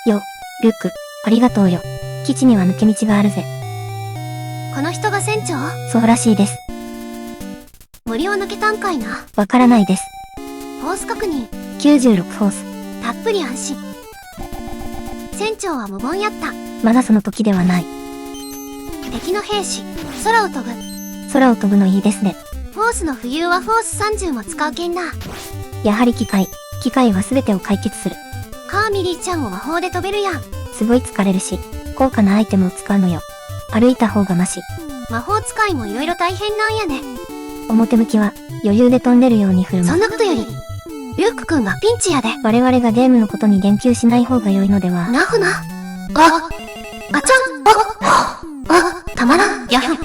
[SPEAKER 2] よ、ルック、ありがとうよ。基地には抜け道があるぜ。
[SPEAKER 1] この人が船長？
[SPEAKER 2] そうらしいです。
[SPEAKER 1] 森を抜けたんかいな。
[SPEAKER 2] わからないです。
[SPEAKER 1] フォース確認。
[SPEAKER 2] 96フォース。
[SPEAKER 1] たっぷり安心。船長は無言やった。
[SPEAKER 2] まだその時ではない。
[SPEAKER 1] 敵の兵士、空を飛ぶ。
[SPEAKER 2] 空を飛ぶのいいですね。
[SPEAKER 1] フォースの浮遊はフォース30も使うけんな。
[SPEAKER 2] やはり機械は全てを解決する。
[SPEAKER 1] カーミリーちゃんも魔法で飛べるやん。
[SPEAKER 2] すごい疲れるし、高価なアイテムを使うのよ。歩いた方がマシ。
[SPEAKER 1] 魔法使いも色々大変なんやね。
[SPEAKER 2] 表向きは余裕で飛んでるように振る舞う。
[SPEAKER 1] そんなことより、ルークくんがピンチやで。
[SPEAKER 2] 我々がゲームのことに言及しない方が良いのでは。
[SPEAKER 1] なふな。ガチャン。たまらん。やふん。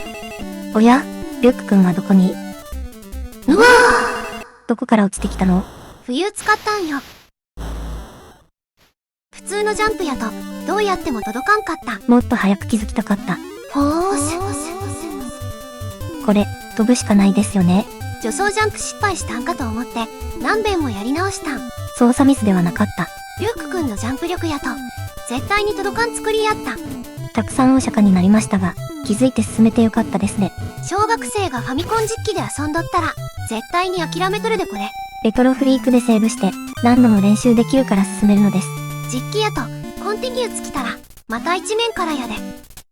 [SPEAKER 2] おや、ルックくんはどこに？
[SPEAKER 1] うわ
[SPEAKER 2] どこから落ちてきたの？
[SPEAKER 1] 浮遊使ったんよ。普通のジャンプやと、どうやっても届かんかった。
[SPEAKER 2] もっと早く気づきたかった。
[SPEAKER 1] ほーす。
[SPEAKER 2] これ、飛ぶしかないですよね。
[SPEAKER 1] 助走ジャンプ失敗したんかと思って、何遍もやり直したん。
[SPEAKER 2] 操作ミスではなかった。
[SPEAKER 1] ルークくんのジャンプ力やと、絶対に届かん作りやった。
[SPEAKER 2] たくさんお釈迦になりましたが、気づいて進めてよかったですね。
[SPEAKER 1] 小学生がファミコン実機で遊んどったら、絶対に諦めとるでこれ。
[SPEAKER 2] レトロフリークでセーブして、何度も練習できるから進めるのです。
[SPEAKER 1] 実機やと、コンティニュー尽きたら、また一面からやで。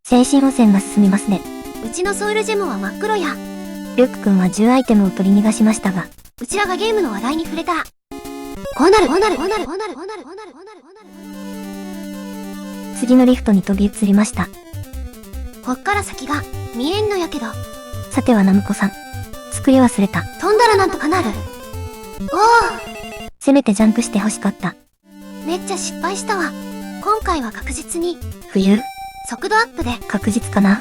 [SPEAKER 2] 精神汚染が進みますね。
[SPEAKER 1] うちのソウルジェムは真っ黒や。
[SPEAKER 2] ルックくんは10アイテムを取り逃がしましたが、
[SPEAKER 1] うちらがゲームの話題に触れたら、こうなる。
[SPEAKER 2] 次のリフトに飛び移りました。
[SPEAKER 1] こっから先が、見えんのやけど。
[SPEAKER 2] さてはナムコさん。作り忘れた。
[SPEAKER 1] 飛んだらなんとかなる。おお。
[SPEAKER 2] せめてジャンプして欲しかった。
[SPEAKER 1] めっちゃ失敗したわ。今回は確実に、
[SPEAKER 2] 冬
[SPEAKER 1] 速度アップで、
[SPEAKER 2] 確実かな。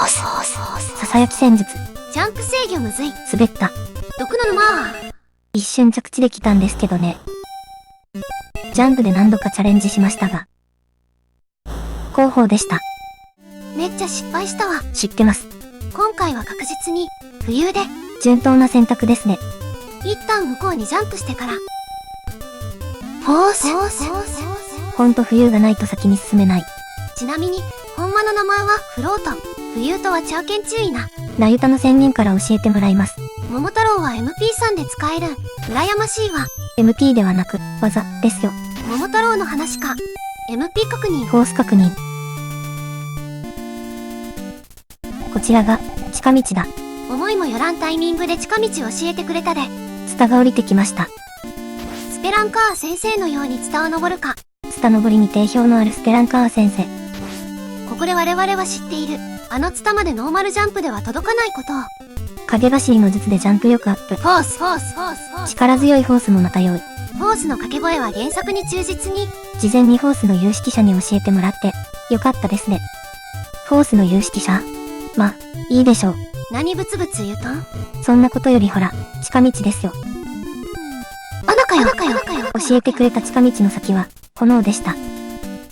[SPEAKER 2] ささやき戦術。
[SPEAKER 1] ジャンプ制御むずい。
[SPEAKER 2] 滑った。
[SPEAKER 1] 毒の沼。
[SPEAKER 2] 一瞬着地できたんですけどね。ジャンプで何度かチャレンジしましたが、後方でした。
[SPEAKER 1] めっちゃ失敗したわ。
[SPEAKER 2] 知ってます。
[SPEAKER 1] 今回は確実に、浮遊で、
[SPEAKER 2] 順当な選択ですね。
[SPEAKER 1] 一旦向こうにジャンプしてから。フォース。
[SPEAKER 2] ほんと浮遊がないと先に進めない。
[SPEAKER 1] ちなみに、ほんまの名前はフロート。浮遊とはちゃうけん注意な。
[SPEAKER 2] ナユタの仙人から教えてもらいます。
[SPEAKER 1] 桃太郎は MP3 で使えるん。羨ましいわ。
[SPEAKER 2] MP ではなく、技ですよ。
[SPEAKER 1] 桃太郎の話か。MP 確認。
[SPEAKER 2] フォース確認。こちらが、近道だ。
[SPEAKER 1] 思いもよらんタイミングで近道教えてくれたで。
[SPEAKER 2] ツタが降りてきました。
[SPEAKER 1] スペランカー先生のようにツタを登るか。
[SPEAKER 2] ツタ登りに定評のあるスペランカー先生。
[SPEAKER 1] ここで我々は知っている。あのツタまでノーマルジャンプでは届かないことを。
[SPEAKER 2] 影走りの術でジャンプ力アップ。
[SPEAKER 1] フォース。
[SPEAKER 2] 力強いフォースもまた良い。
[SPEAKER 1] フォースの掛け声は原作に忠実に。
[SPEAKER 2] 事前にフォースの有識者に教えてもらって、よかったですね。フォースの有識者？ま、いいでしょう。
[SPEAKER 1] 何ブツブツ言うとん？
[SPEAKER 2] そんなことよりほら、近道ですよ。
[SPEAKER 1] あなかよ。
[SPEAKER 2] 教えてくれた近道の先は、炎でした。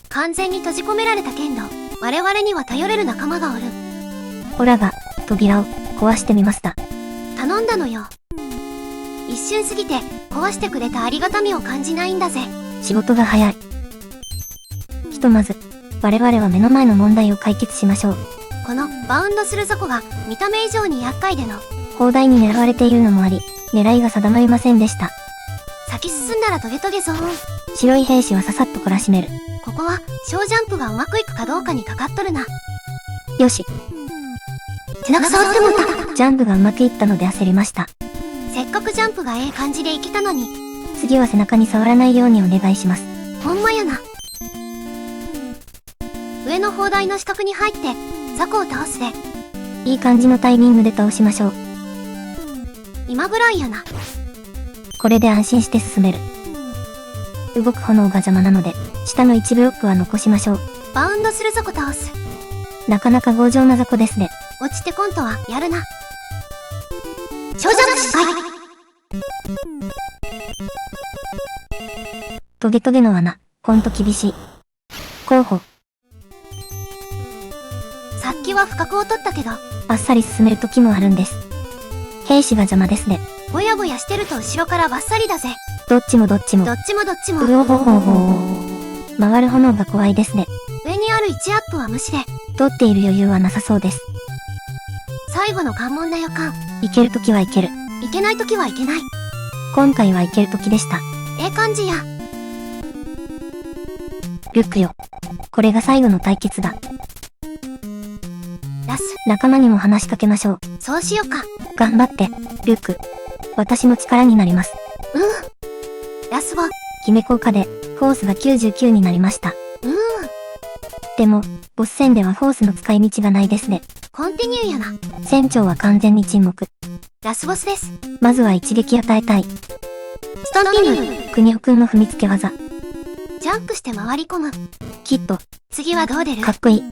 [SPEAKER 1] 完全に閉じ込められたけんど、我々には頼れる仲間がおる。
[SPEAKER 2] オラが、扉を、壊してみました。
[SPEAKER 1] 頼んだのよ。一瞬過ぎて、壊してくれたありがたみを感じないんだぜ。
[SPEAKER 2] 仕事が早い。ひとまず、我々は目の前の問題を解決しましょう。
[SPEAKER 1] この、バウンドする雑魚が、見た目以上に厄介での。
[SPEAKER 2] 砲台に狙われているのもあり、狙いが定まりませんでした。
[SPEAKER 1] 先進んだらトゲトゲゾーン。
[SPEAKER 2] 白い兵士はささっと懲らしめる。
[SPEAKER 1] ここは、小ジャンプがうまくいくかどうかにかかっとるな。
[SPEAKER 2] よし。
[SPEAKER 1] 背中触ってもうた。
[SPEAKER 2] ジャンプがうまくいったので焦りました。
[SPEAKER 1] せっかくジャンプがええ感じでいけたのに。
[SPEAKER 2] 次は背中に触らないようにお願いします。
[SPEAKER 1] ほんまやな。上の砲台の四角に入って、雑魚を倒すで。
[SPEAKER 2] いい感じのタイミングで倒しましょう。
[SPEAKER 1] 今ぐらいやな。
[SPEAKER 2] これで安心して進める。動く炎が邪魔なので、下の1ブロックは残しましょう。
[SPEAKER 1] バウンドする雑魚倒す。
[SPEAKER 2] なかなか強情な雑魚ですね。
[SPEAKER 1] 落ちてコントはやるな。少女司会。
[SPEAKER 2] トゲトゲの罠、ほんと厳しい。候補、
[SPEAKER 1] さっきは不覚を取ったけど、
[SPEAKER 2] あっさり進める時もあるんです。兵士が邪魔ですね。
[SPEAKER 1] ぼやぼやしてると後ろからバッサリだぜ。
[SPEAKER 2] どっちもどっちも。
[SPEAKER 1] どっちもどっちも。
[SPEAKER 2] うおほほほ。回る炎が怖いですね。
[SPEAKER 1] 上にある1アップは無視で、
[SPEAKER 2] 取っている余裕はなさそうです。
[SPEAKER 1] 最後の関門な予感。
[SPEAKER 2] いけるときはいける。
[SPEAKER 1] いけないときはいけない。
[SPEAKER 2] 今回はいけるときでした。
[SPEAKER 1] ええ感じや。
[SPEAKER 2] リュックよ。これが最後の対決だ。
[SPEAKER 1] ラス、
[SPEAKER 2] 仲間にも話しかけましょう。
[SPEAKER 1] そうしようか。
[SPEAKER 2] 頑張って、リュック。私も力になります。
[SPEAKER 1] ラスボ。
[SPEAKER 2] 決め効果で、フォースが99になりました。でも、ボス戦ではフォースの使い道がないですね。
[SPEAKER 1] コンティニューやな。
[SPEAKER 2] 船長は完全に沈黙。
[SPEAKER 1] ラスボスです。
[SPEAKER 2] まずは一撃与えたい。
[SPEAKER 1] ストンピニュー。
[SPEAKER 2] クニオくんの踏みつけ技。
[SPEAKER 1] ジャンプして回り込む。
[SPEAKER 2] きっと、
[SPEAKER 1] 次はどう出る？
[SPEAKER 2] かっこいい。
[SPEAKER 1] う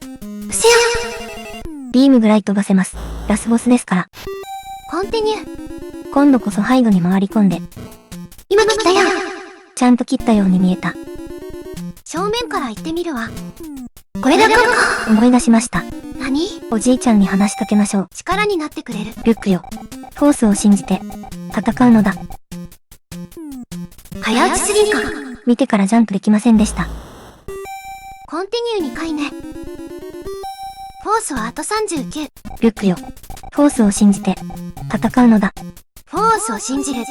[SPEAKER 1] せや。
[SPEAKER 2] ビームぐらい飛ばせます。ラスボスですから。
[SPEAKER 1] コンティニュー。
[SPEAKER 2] 今度こそ背後に回り込んで。
[SPEAKER 1] 今来たやん。
[SPEAKER 2] ちゃんと切ったように見えた。
[SPEAKER 1] 正面から行ってみるわ。これだか。
[SPEAKER 2] 思い出しました。
[SPEAKER 1] 何？
[SPEAKER 2] おじいちゃんに話しかけましょう。
[SPEAKER 1] 力になってくれる。
[SPEAKER 2] リュックよ。フォースを信じて、戦うのだ。
[SPEAKER 1] 早打ちすぎんか。
[SPEAKER 2] 見てからジャンプできませんでした。
[SPEAKER 1] コンティニュー2回ね。フォースはあと39。
[SPEAKER 2] リュックよ。フォースを信じて、戦うのだ。
[SPEAKER 1] フォースを信じる。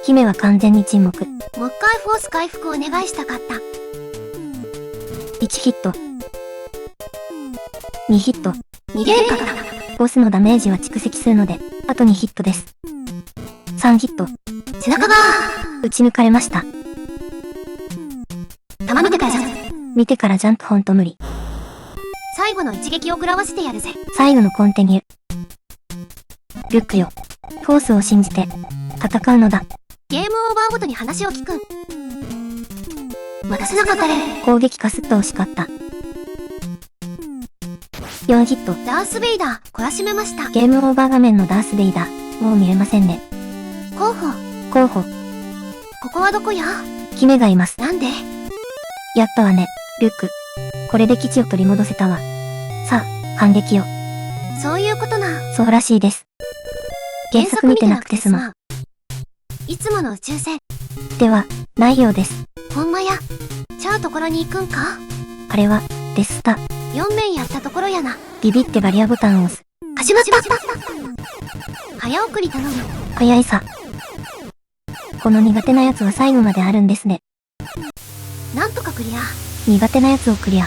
[SPEAKER 2] 姫は完全に沈黙。
[SPEAKER 1] もう一回フォース回復をお願いしたかった。
[SPEAKER 2] 1ヒット。2ヒット。
[SPEAKER 1] 逃げるか。
[SPEAKER 2] ボスのダメージは蓄積するので、あと2ヒットです。3ヒット。
[SPEAKER 1] 背中が
[SPEAKER 2] 撃ち抜かれました。
[SPEAKER 1] 弾見てからジャンプ。
[SPEAKER 2] 見てからジャンプほんと無理。
[SPEAKER 1] 最後の一撃を食らわせてやるぜ。
[SPEAKER 2] 最後のコンティニュー。リュックよ。フォースを信じて、戦うのだ。
[SPEAKER 1] ゲームオーバーごとに話を聞くん。待たせなかったね。
[SPEAKER 2] 攻撃かすっと惜しかった。4ヒット。
[SPEAKER 1] ダース・ベイダー、懲らしめました。
[SPEAKER 2] ゲームオーバー画面のダース・ベイダー、もう見れませんね。
[SPEAKER 1] 候補。
[SPEAKER 2] 候補。
[SPEAKER 1] ここはどこや？
[SPEAKER 2] 姫がいます。
[SPEAKER 1] なんで？
[SPEAKER 2] やったわね、リュック。これで基地を取り戻せたわ。さあ、反撃よ。
[SPEAKER 1] そういうことな。
[SPEAKER 2] そうらしいです。原作見てなくてすまん。
[SPEAKER 1] いつもの宇宙船。
[SPEAKER 2] では、ないようです。
[SPEAKER 1] ほんまや。ちゃうところに行くんか？
[SPEAKER 2] あれは、デススタ。
[SPEAKER 1] 4面やったところやな。
[SPEAKER 2] ビビってバリアボタンを押す。
[SPEAKER 1] 始まった。早送り頼む。
[SPEAKER 2] 早いさ。この苦手なやつは最後まであるんですね。
[SPEAKER 1] なんとかクリア。
[SPEAKER 2] 苦手なやつをクリア。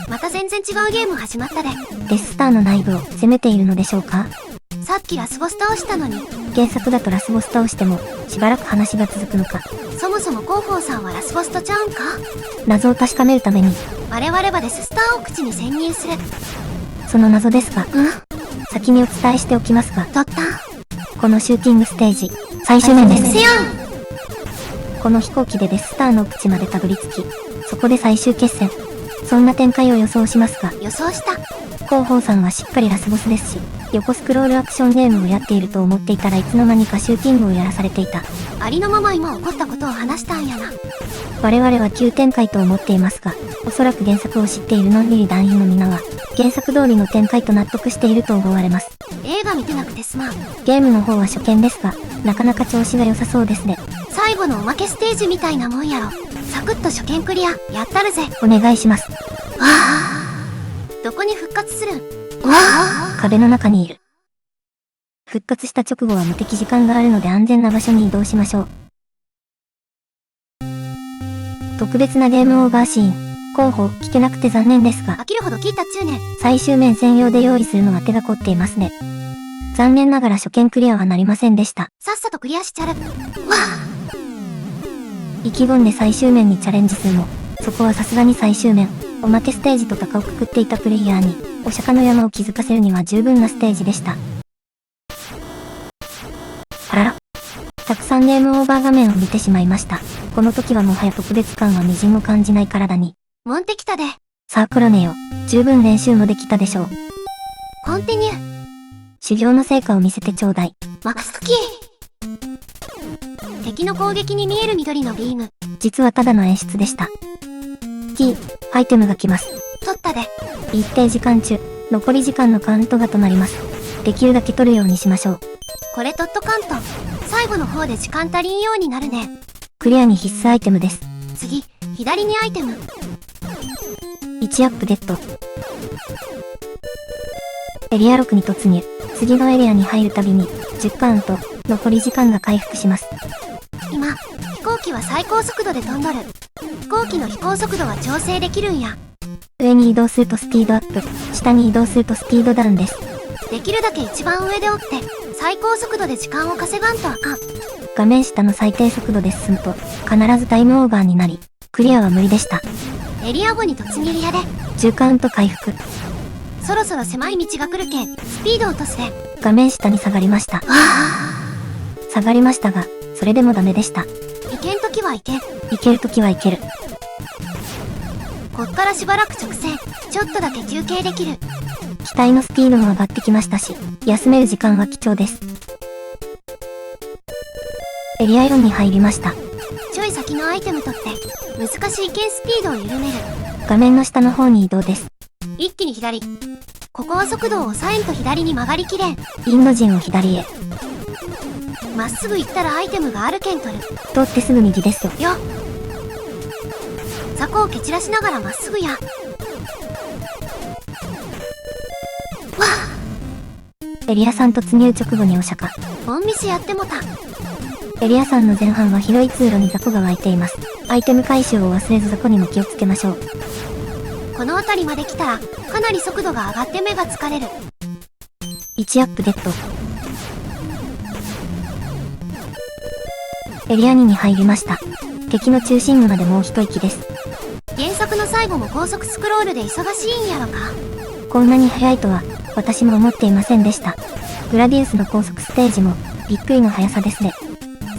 [SPEAKER 1] また全然違うゲーム始まったで。
[SPEAKER 2] デススターの内部を攻めているのでしょうか？
[SPEAKER 1] さっきラスボス倒したのに。
[SPEAKER 2] 原作だとラスボス倒しても、しばらく話が続くのか。
[SPEAKER 1] そもそも広報さんはラスボスとちゃうんか？
[SPEAKER 2] 謎を確かめるために。
[SPEAKER 1] 我々はデススター奥地に潜入する。
[SPEAKER 2] その謎ですが、先にお伝えしておきますが、
[SPEAKER 1] 取った。
[SPEAKER 2] このシューティングステージ、最終面です。
[SPEAKER 1] せやん。
[SPEAKER 2] この飛行機でデススターの奥地までたどり着き、そこで最終決戦。そんな展開を予想しますが、
[SPEAKER 1] 予想した。
[SPEAKER 2] 広報さんはしっかりラスボスですし、横スクロールアクションゲームをやっていると思っていたらいつの間にかシューティングをやらされていた。
[SPEAKER 1] ありのまま今起こったことを話したんやな。
[SPEAKER 2] 我々は急展開と思っていますが、おそらく原作を知っているのんびり団員の皆は、原作通りの展開と納得していると思われます。
[SPEAKER 1] 映画見てなくてすまん。
[SPEAKER 2] ゲームの方は初見ですが、なかなか調子が良さそうですね。
[SPEAKER 1] 最後のおまけステージみたいなもんやろ。サクッと初見クリア、やったるぜ。
[SPEAKER 2] お願いします。
[SPEAKER 1] どこに復活するん？
[SPEAKER 2] 壁の中にいる。復活した直後は無敵時間があるので安全な場所に移動しましょう。特別なゲームオーバーシーン。候補、聞けなくて残念ですが、
[SPEAKER 1] 飽きるほど聞いたっちゅうねん。
[SPEAKER 2] 最終面専用で用意するのは手が凝っていますね。残念ながら初見クリアはなりませんでした。
[SPEAKER 1] さっさとクリアしちゃる。
[SPEAKER 2] 意気込んで最終面にチャレンジするも、そこはさすがに最終面。おまけステージと高をくくっていたプレイヤーに、お釈迦の山を築かせるには十分なステージでした。あらら。たくさんゲームオーバー画面を見てしまいました。この時はもはや特別感は微塵も感じない体に。
[SPEAKER 1] モンテきたで。
[SPEAKER 2] さあクロネよ。十分練習もできたでしょう。
[SPEAKER 1] コンティニュー。
[SPEAKER 2] 修行の成果を見せてちょうだい。
[SPEAKER 1] マックスキー。敵の攻撃に見える緑のビーム。
[SPEAKER 2] 実はただの演出でした。アイテムが来ます。
[SPEAKER 1] 取ったで。
[SPEAKER 2] 一定時間中、残り時間のカウントが止まります。できるだけ取るようにしましょう。
[SPEAKER 1] これ取っとかんと。最後の方で時間足りんようになるね。
[SPEAKER 2] クリアに必須アイテムです。
[SPEAKER 1] 次、左にアイテム。
[SPEAKER 2] 1アップデッド。エリア6に突入。次のエリアに入るたびに、10カウント、残り時間が回復します。
[SPEAKER 1] 今、飛行機は最高速度で飛んどる。飛行機の飛行速度は調整できるんや。
[SPEAKER 2] 上に移動するとスピードアップ、下に移動するとスピードダウンです。
[SPEAKER 1] できるだけ一番上で折って、最高速度で時間を稼がんとあかん。
[SPEAKER 2] 画面下の最低速度で進むと、必ずタイムオーバーになり、クリアは無理でした。
[SPEAKER 1] エリア5に突入やで。
[SPEAKER 2] 10カウント回復。
[SPEAKER 1] そろそろ狭い道が来るけん、スピード落とすで。
[SPEAKER 2] 画面下に下がりました。下がりましたが、それでもダメでした。
[SPEAKER 1] いけんときはいけん。
[SPEAKER 2] いけるときはいける。
[SPEAKER 1] こっからしばらく直線、ちょっとだけ休憩できる。
[SPEAKER 2] 機体のスピードも上がってきましたし、休める時間は貴重です。エリア4に入りました。
[SPEAKER 1] ちょい先のアイテム取って、難しいけんスピードを緩める。
[SPEAKER 2] 画面の下の方に移動です。
[SPEAKER 1] 一気に左。ここは速度を抑えんと左に曲がりきれん。
[SPEAKER 2] インド人を左へ。
[SPEAKER 1] まっすぐ行ったらアイテムがあるけん取る。
[SPEAKER 2] 通ってすぐ右ですよ。
[SPEAKER 1] よっ。雑魚を蹴散らしながらまっすぐや。わ
[SPEAKER 2] エリア3突入直後にお釈迦。
[SPEAKER 1] ボンミスやってもた。
[SPEAKER 2] エリア3の前半は広い通路に雑魚が湧いています。アイテム回収を忘れず雑魚にも気をつけましょう。
[SPEAKER 1] この辺りまで来たら、かなり速度が上がって目が疲れる。
[SPEAKER 2] 1アップデッド。エリア2に入りました。敵の中心部までもう一息です。
[SPEAKER 1] 原作の最後も高速スクロールで忙しいんやろか。
[SPEAKER 2] こんなに速いとは、私も思っていませんでした。グラディウスの高速ステージも、びっくりの速さですね。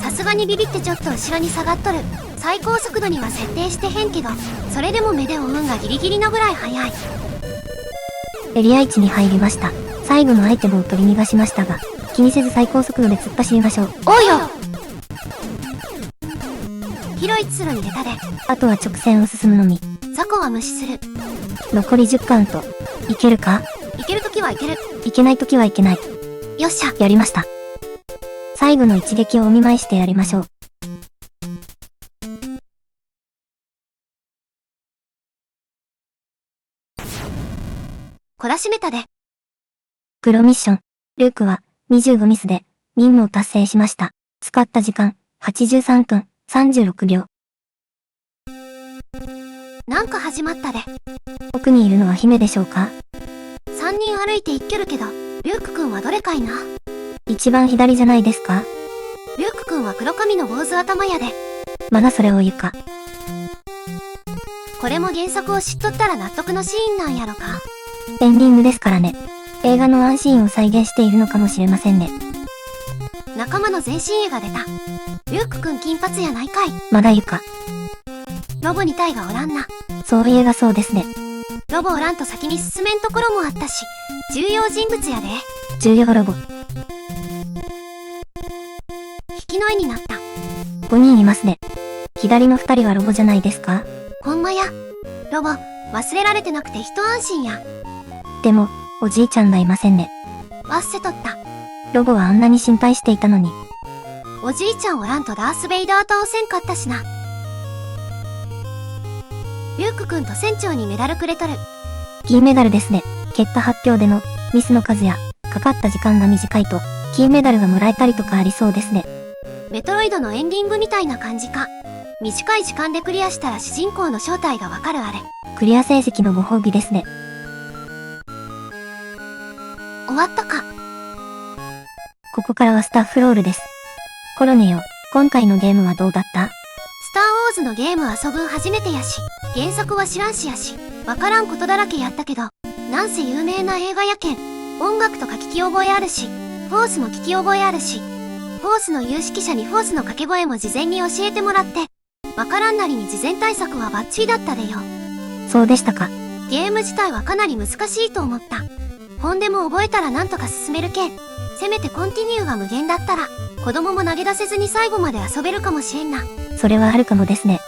[SPEAKER 1] さすがにビビってちょっと後ろに下がっとる。最高速度には設定してへんけど、それでも目で追うんがギリギリのぐらい速い。
[SPEAKER 2] エリア1に入りました。最後のアイテムを取り逃がしましたが、気にせず最高速度で突っ走りましょう。
[SPEAKER 1] おいよ。広い通路に出たで。
[SPEAKER 2] あとは直線を進むのみ。
[SPEAKER 1] 雑魚は無視する。
[SPEAKER 2] 残り10カウント。いけるか？
[SPEAKER 1] いけるときはいける。
[SPEAKER 2] いけないときはいけない。
[SPEAKER 1] よっしゃ。
[SPEAKER 2] やりました。最後の一撃をお見舞いしてやりましょう。
[SPEAKER 1] 懲らしめたで。
[SPEAKER 2] 黒ミッション。ルークは25ミスで任務を達成しました。使った時間83分36秒。
[SPEAKER 1] なんか始まったで。
[SPEAKER 2] 奥にいるのは姫でしょうか
[SPEAKER 1] ？3人歩いて行っきょるけど、リューク君はどれかいな。
[SPEAKER 2] 一番左じゃないですか？
[SPEAKER 1] リューク君は黒髪の坊主頭やで。
[SPEAKER 2] まだそれを言うか。
[SPEAKER 1] これも原作を知っとったら納得のシーンなんやろか。
[SPEAKER 2] エンディングですからね。映画のワンシーンを再現しているのかもしれませんね。
[SPEAKER 1] 仲間の全身絵が出た。リューク君金髪やないかい。
[SPEAKER 2] まだ言うか。
[SPEAKER 1] ロボ2体がおらんな。
[SPEAKER 2] そういえばそうですね。
[SPEAKER 1] ロボおらんと先に進めんところもあったし、重要人物やで。
[SPEAKER 2] 重要ロボ。
[SPEAKER 1] 引きの絵になった。
[SPEAKER 2] 5人いますね。左の2人はロボじゃないですか？
[SPEAKER 1] ほんまや。ロボ、忘れられてなくて一安心や。
[SPEAKER 2] でも、おじいちゃんがいませんね。
[SPEAKER 1] わっせとった。
[SPEAKER 2] ロボはあんなに心配していたのに。
[SPEAKER 1] おじいちゃんおらんとダース・ベイダー倒せんかったしな。リューク君と船長にメダルくれとる。
[SPEAKER 2] 金メダルですね。結果発表でのミスの数やかかった時間が短いと金メダルがもらえたりとかありそうですね。
[SPEAKER 1] メトロイドのエンディングみたいな感じか。短い時間でクリアしたら主人公の正体がわかるあれ。
[SPEAKER 2] クリア成績のご褒美ですね。
[SPEAKER 1] 終わったか。
[SPEAKER 2] ここからはスタッフロールです。コロネよ、今回のゲームはどうだった？
[SPEAKER 1] スターウォーズのゲーム遊ぶん初めてやし、原作は知らんしやし、わからんことだらけやったけど、なんせ有名な映画やけん、音楽とか聞き覚えあるし、フォースも聞き覚えあるし、フォースの有識者にフォースの掛け声も事前に教えてもらって、わからんなりに事前対策はバッチリだったでよ。
[SPEAKER 2] そうでしたか。
[SPEAKER 1] ゲーム自体はかなり難しいと思った。ほんでも覚えたらなんとか進めるけん。せめてコンティニューが無限だったら、子供も投げ出せずに最後まで遊べるかもしれんな。
[SPEAKER 2] それはあるかもですね。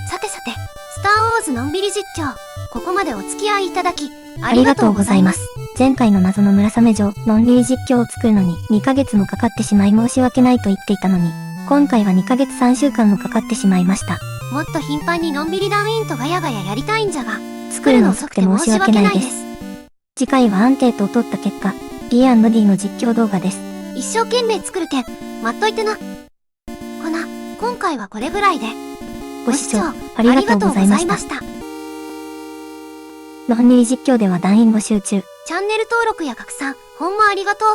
[SPEAKER 1] さて、スターウォーズのんびり実況、ここまでお付き合いいただき、
[SPEAKER 2] ありがとうございます。前回の謎の村雨城、のんびり実況を作るのに2ヶ月もかかってしまい申し訳ないと言っていたのに、今回は2ヶ月3週間もかかってしまいました。
[SPEAKER 1] もっと頻繁にのんびりダウインとガヤガヤやりたいんじゃが、
[SPEAKER 2] 作るの遅くて申し訳ないです。次回はアンケートを取った結果、D&D の実況動画です。
[SPEAKER 1] 一生懸命作るけん、待っといてな。今回はこれぐらいで。
[SPEAKER 2] ご視聴ありがとうございました。のんびり実況では団員募集中。
[SPEAKER 1] チャンネル登録や拡散、ほんまありがとう。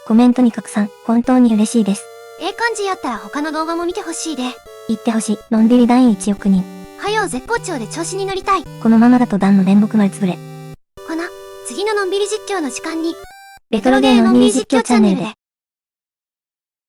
[SPEAKER 2] コメントに拡散、本当に嬉しいです。
[SPEAKER 1] ええ感じやったら他の動画も見てほしいで。
[SPEAKER 2] 言ってほしい、のんびり団員1億人。
[SPEAKER 1] はよ絶好調で調子に乗りたい。
[SPEAKER 2] このままだと団の連木丸つぶれ。
[SPEAKER 1] 次ののんびり実況の時間に。
[SPEAKER 2] レトロゲーのんびり実況チャンネルで。